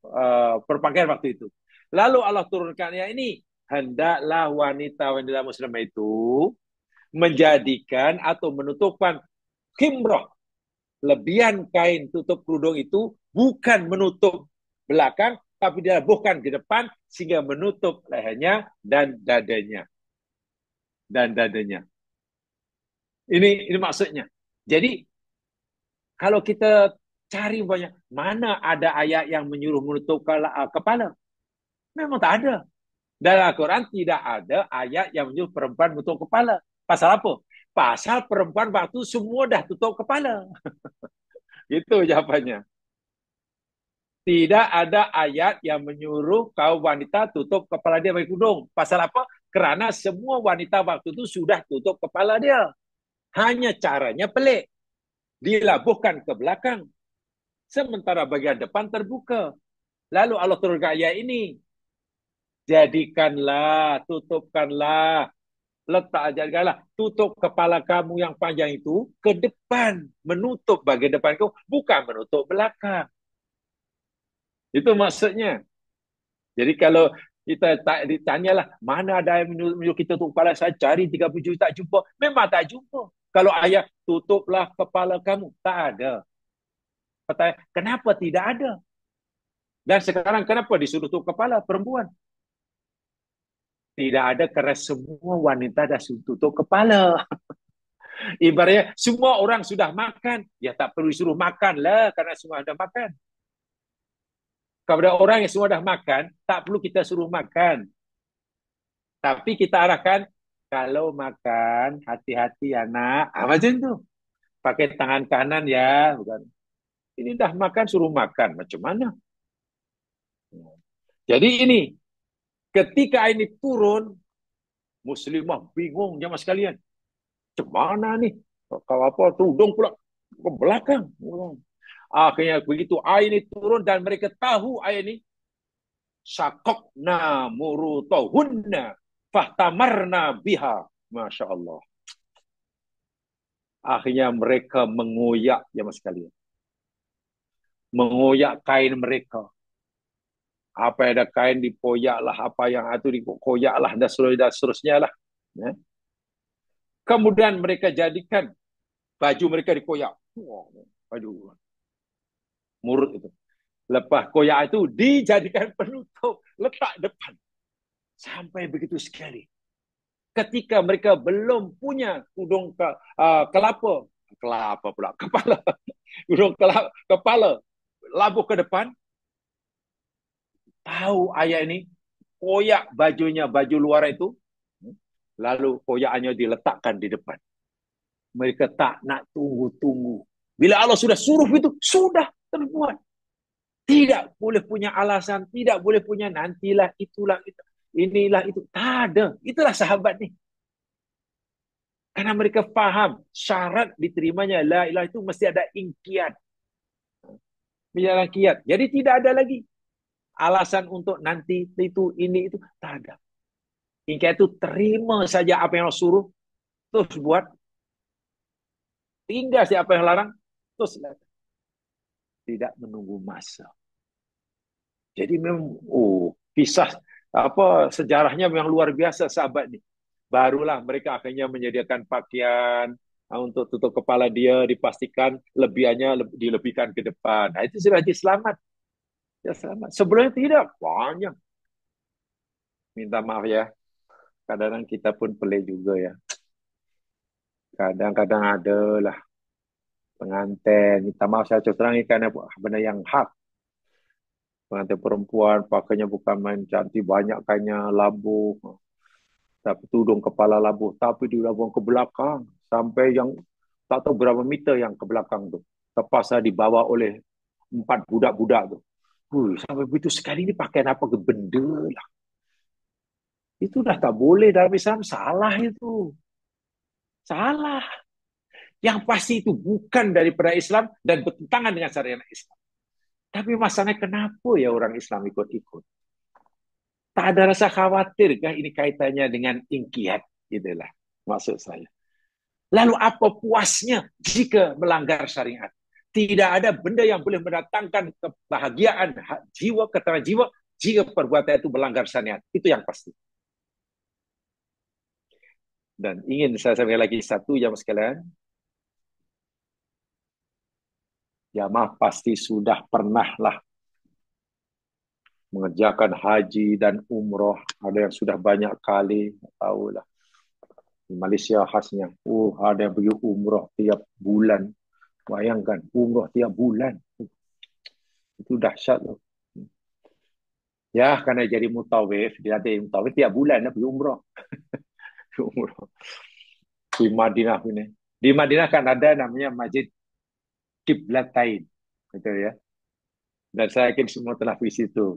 perpakaian waktu itu. Lalu Allah turunkan ya ini, hendaklah wanita-wanita muslimah itu menjadikan atau menutupkan khimrah, lebihan kain tutup kerudung itu bukan menutup belakang, tapi dia bukan ke depan sehingga menutup lehernya dan dadanya. Dan dadanya. Ini maksudnya. Jadi kalau kita cari banyak, mana ada ayat yang menyuruh menutup kepala? Memang tak ada. Dalam Al-Quran tidak ada ayat yang menyuruh perempuan menutup kepala. Pasal apa? Pasal perempuan waktu semua dah tutup kepala. Itu jawabannya. Tidak ada ayat yang menyuruh kaum wanita tutup kepala dia pakai kudung. Pasal apa? Kerana semua wanita waktu itu sudah tutup kepala dia. Hanya caranya pelik. Dilabuhkan ke belakang. Sementara bagian depan terbuka. Lalu Allah turunkan ayat ini. Jadikanlah, tutupkanlah, jadikanlah, tutup kepala kamu yang panjang itu ke depan. Menutup bagian depan kamu, bukan menutup belakang. Itu maksudnya. Jadi kalau kita ditanyalah, mana ada yang menyuruh kita tutup kepala, saya cari 30 juta tak jumpa. Memang tak jumpa. Kalau ayat, tutuplah kepala kamu. Tak ada. Kenapa tidak ada? Dan sekarang kenapa disuruh tutup kepala perempuan? Tidak ada kerana semua wanita dah tutup kepala. Ibaratnya semua orang sudah makan, ya tak perlu disuruh makan lah kerana semua sudah makan. Kepada orang yang semua dah makan, tak perlu kita suruh makan. Tapi kita arahkan, kalau makan, hati-hati anak. Macam tu. Pakai tangan kanan ya. Bukan. Ini dah makan, suruh makan. Macam mana? Jadi ini, ketika ini turun, Muslimah bingung jemaah sekalian. Macam mana ni? Kalau apa, tudung pula ke belakang. Akhirnya begitu ayat ini turun dan mereka tahu ayat ini, syakokna murutohunna fahtamarna biha. Masya Allah. Akhirnya mereka mengoyak, jemaah sekalian. Mengoyak kain mereka. Apa yang ada kain dipoyak lah, apa yang itu dikoyak lah, dan seterusnya lah. Ya. Kemudian mereka jadikan baju mereka dikoyak. Baju murut itu. Lepas koyak itu dijadikan penutup, letak depan. Sampai begitu sekali. Ketika mereka belum punya kudung kelapa pula, kepala, kudung kepala, labuh ke depan, tahu ayat ini, koyak bajunya, baju luar itu, lalu koyakannya diletakkan di depan. Mereka tak nak tunggu-tunggu. Bila Allah sudah suruh itu, sudah terbuat. Tidak boleh punya alasan, tidak boleh punya nantilah, itulah, inilah, itu. Tak ada. Itulah sahabat ni. Karena mereka faham syarat diterimanya la ilaha itu mesti ada ingkiat. Berjalan kiat. Jadi tidak ada lagi alasan untuk nanti itu, ini, itu. Tak ada. Ingat itu terima saja apa yang Allah suruh, terus buat. Tinggal siapa yang larang, terus tidak menunggu masa. Jadi memang, kisah apa sejarahnya memang luar biasa sahabat nih. Barulah mereka akhirnya menyediakan pakaian untuk tutup kepala dia, dipastikan lebihannya dilebihkan ke depan. Nah, itu sudah diselamat. Ya, selamat. Sebelumnya tidak, banyak. Minta maaf ya, kadang-kadang kita pun pelik juga ya. Kadang-kadang ada lah pengantin, minta maaf saya terus terang ini karena benda yang hak. Pengantin perempuan pakainya bukan main cantik, banyak kainnya labuh, tapi tudung kepala labuh, tapi dilabung ke belakang sampai yang tak tahu berapa meter yang ke belakang tu. Terpaksa dibawa oleh 4 budak-budak tu. Sampai begitu sekali ni pakaian apa ke benda lah. Itu dah tak boleh dalam Islam, salah itu. Salah. Yang pasti itu bukan daripada Islam dan bertentangan dengan syariat Islam. Tapi masalahnya kenapa ya orang Islam ikut-ikut? Tak ada rasa khawatir kah ini kaitannya dengan ingkiat? Itulah maksud saya. Lalu apa puasnya jika melanggar syariat? Tidak ada benda yang boleh mendatangkan kebahagiaan jiwa, ketenangan jiwa jika perbuatan itu melanggar syariat. Itu yang pasti. Dan ingin saya sampaikan lagi satu jamaah sekalian. Jamaah pasti sudah pernah lah mengerjakan haji dan umroh. Ada yang sudah banyak kali, tahu lah. Di Malaysia khasnya, ada yang pergi umroh tiap bulan. Bayangkan, umroh tiap bulan. Itu dahsyat loh. Ya, karena jadi mutawif, dia ada mutawif tiap bulan pergi umroh. Umroh. Di Madinah ini. Di Madinah kan ada namanya Masjid Qiblatain. Betul ya. Dan saya yakin semua telah visi itu.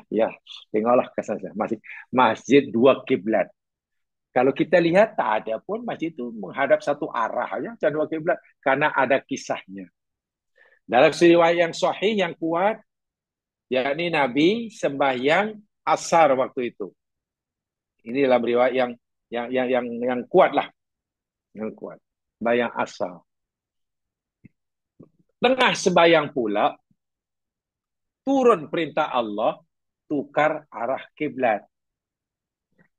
Ya, tengoklah kesan saya. Masjid 2 kiblat. Kalau kita lihat, tak ada pun masjid itu menghadap satu arah aja, dan 2 kiblat. Karena ada kisahnya. Dalam riwayat yang sahih, yang kuat, yakni Nabi sembahyang asar waktu itu. Ini dalam riwayat yang kuat lah. Yang kuat. Sembahyang asar. Tengah sembahyang pula, turun perintah Allah, tukar arah kiblat.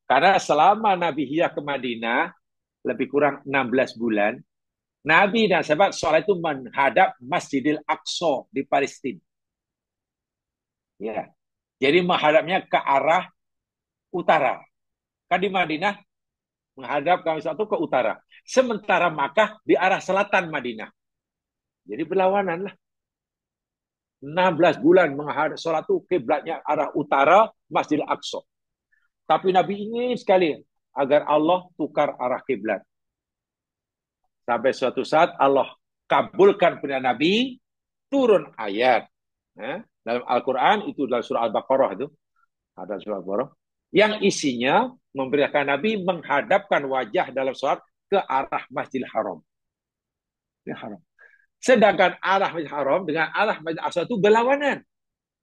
Karena selama Nabi hijrah ke Madinah, lebih kurang 16 bulan, Nabi dan sahabat sholat itu menghadap Masjidil Aqsa di Palestina. Ya. Jadi menghadapnya ke arah utara. Kan di Madinah menghadap kami satu ke utara. Sementara Makkah di arah selatan Madinah. Jadi berlawanan lah. 16 bulan menghadap sholat itu kiblatnya arah utara Masjidil Aqsa. Tapi Nabi ingin sekali agar Allah tukar arah kiblat. Sampai suatu saat Allah kabulkan perintah Nabi, turun ayat. Dalam Al-Quran, itu dalam surah Al-Baqarah itu. Ada surah Al-Baqarah. Yang isinya memberitakan Nabi menghadapkan wajah dalam sholat ke arah Masjidil Haram. Sedangkan arah Masjidil Haram dengan arah Masjidil Aqsa itu berlawanan.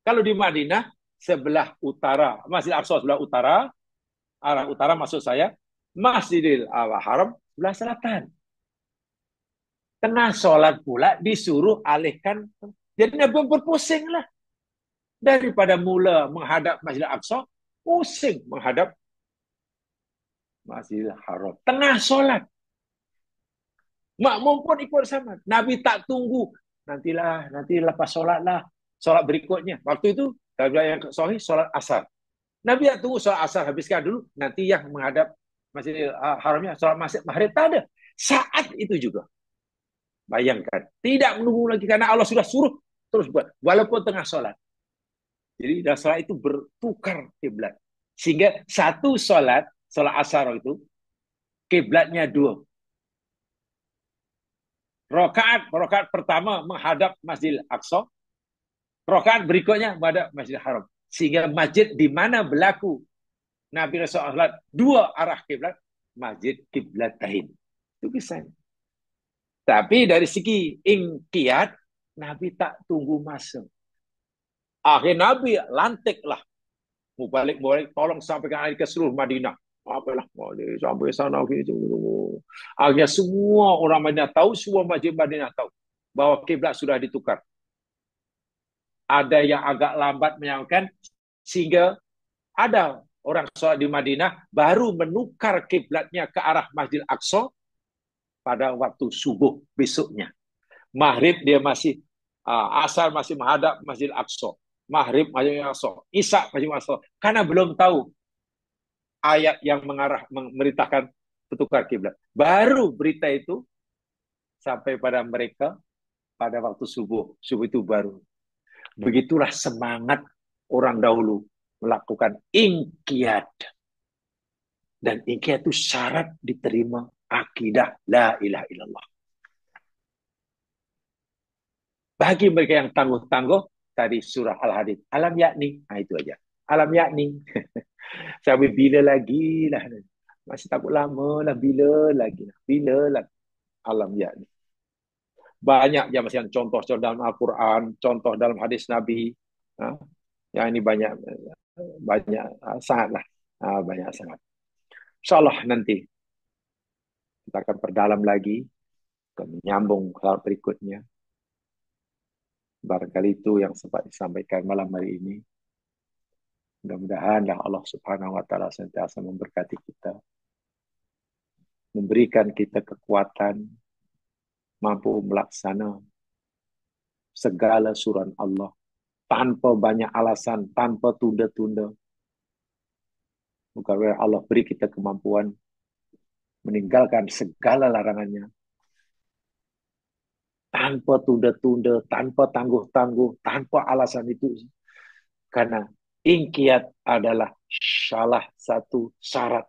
Kalau di Madinah, sebelah utara. Masjidil Aqsa sebelah utara. Arah utara maksud saya. Masjidil Haram sebelah selatan. Tengah sholat pula disuruh alihkan. Jadi Nabi berpusing lah. Daripada mula menghadap Masjidil Aqsa, pusing menghadap Masjidil Haram. Tengah sholat. Makmum pun ikut sama. Nabi tak tunggu. Nanti lepas sholat lah. Sholat berikutnya. Waktu itu, yang sahih, sholat asar. Nabi tak tunggu sholat asar habiskan dulu. Nanti yang menghadap Masjidil Haramnya, sholat maghrib tak ada. Saat itu juga. Bayangkan. Tidak menunggu lagi karena Allah sudah suruh terus buat. Walaupun tengah sholat. Jadi dalam sholat itu bertukar kiblat. Sehingga satu sholat asar itu, kiblatnya 2. Rakaat pertama menghadap Masjidil Aqsa. Rakaat berikutnya menghadap Masjidil Haram. Sehingga masjid di mana berlaku Nabi Rasulullah 2 arah kiblat, Masjid Qiblatain. Itu kisahnya. Tapi dari segi ingkiat, Nabi tak tunggu masa. Akhir Nabi lantik lah. Mau balik, tolong sampaikan ke seluruh Madinah. Apalah, boleh sampai sana. Akhirnya semua orang Madinah tahu, semua masjid Madinah tahu bahwa kiblat sudah ditukar. Ada yang agak lambat menyampaikan, sehingga ada orang sholat di Madinah baru menukar kiblatnya ke arah Masjid Aqsa pada waktu subuh besoknya. Maghrib dia masih asar masih menghadap Masjid Aqsa. Maghrib Masjid Aqsa. Isya Masjid Aqsa. Karena belum tahu ayat yang memerintahkan bertukar kiblat. Baru berita itu sampai pada mereka pada waktu subuh. Subuh itu baru. Begitulah semangat orang dahulu melakukan inqiyad. Dan inqiyad itu syarat diterima akidah la ilaha illallah. Bagi mereka yang tangguh-tangguh, tadi surah Al-Hadid. Alam yakni. Nah, itu aja. Alam yakni. Sampai bila lagi lah. Masih takut lama lah. Bila lagi lah. Bila lagi. Alam yakni. Banyak yang masih contoh-contoh dalam Al-Quran, contoh dalam hadis Nabi. Yang ini banyak sangat lah. Banyak sangat. InsyaAllah nanti kita akan perdalam lagi. Akan menyambung hal berikutnya. Barangkali itu yang sempat disampaikan malam hari ini. Mudah-mudahan Allah Subhanahu wa taala sentiasa memberkati kita, memberikan kita kekuatan mampu melaksana segala suruhan Allah tanpa banyak alasan, tanpa tunda-tunda. Moga Allah beri kita kemampuan meninggalkan segala larangannya tanpa tunda-tunda, tanpa tangguh-tangguh, tanpa alasan itu. Karena inqiyad adalah salah satu syarat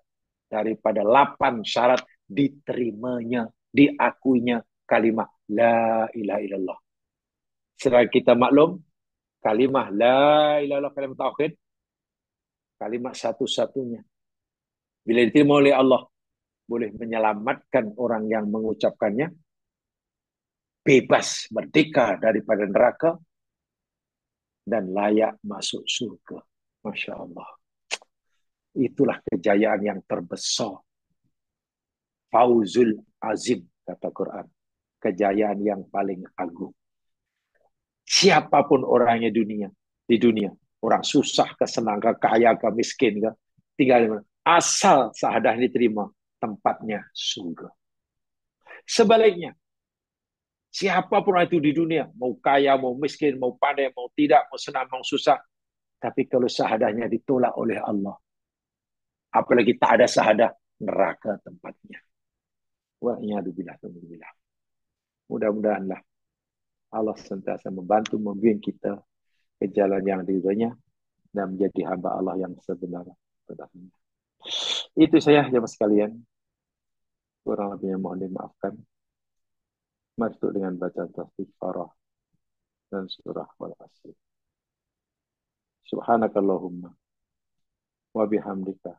daripada 8 syarat diterimanya, diakuinya kalimat la ilaha illallah. Selain kita maklum, kalimat la ilaha illallah, kalimat tauhid, kalimat satu-satunya. Bila diterima oleh Allah, boleh menyelamatkan orang yang mengucapkannya, bebas, merdeka daripada neraka, dan layak masuk surga. Masya Allah. Itulah kejayaan yang terbesar. Fauzul azim, kata Quran. Kejayaan yang paling agung. Siapapun orangnya di dunia. Orang susah, kesenang, kaya, miskin, tinggal di mana. Asal syahadah diterima, tempatnya surga. Sebaliknya, siapapun itu di dunia, mau kaya, mau miskin, mau pandai, mau tidak, mau senang, mau susah, tapi kalau syahadahnya ditolak oleh Allah, apalagi tak ada syahadah, neraka tempatnya. Wa'iyadzubillah. Mudah-mudahanlah Allah sentiasa membantu membimbing kita ke jalan yang diridhoinya dan menjadi hamba Allah yang sebenar-benarnya. Itu saya jemaah sekalian. Kurang lebihnya mohon dimaafkan. Masuk dengan bacaan tasbih farah dan surah Wal-Asr. Subhanakallahumma wa bihamdika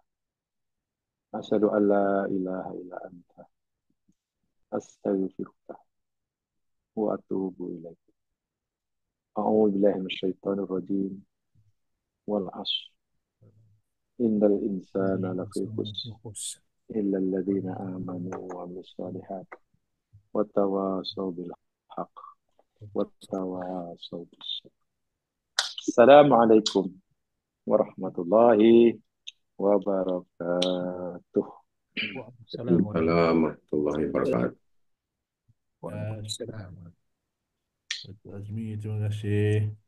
asyhadu an la ilaha illa anta astaghfiruka wa atubu ilaik. A'udzu billahi minasyaitonir rajim. Wal 'ashr. Innal insana lafi khusr illa alladziina aamanu wa 'amilus shalihaat wa tawashaw bil haqq wa tawashaw bis sabr. Assalamualaikum warahmatullahi wabarakatuh. Waalaikumsalam warahmatullahi wabarakatuh. Waalaikumsalam. Azmi, terima kasih.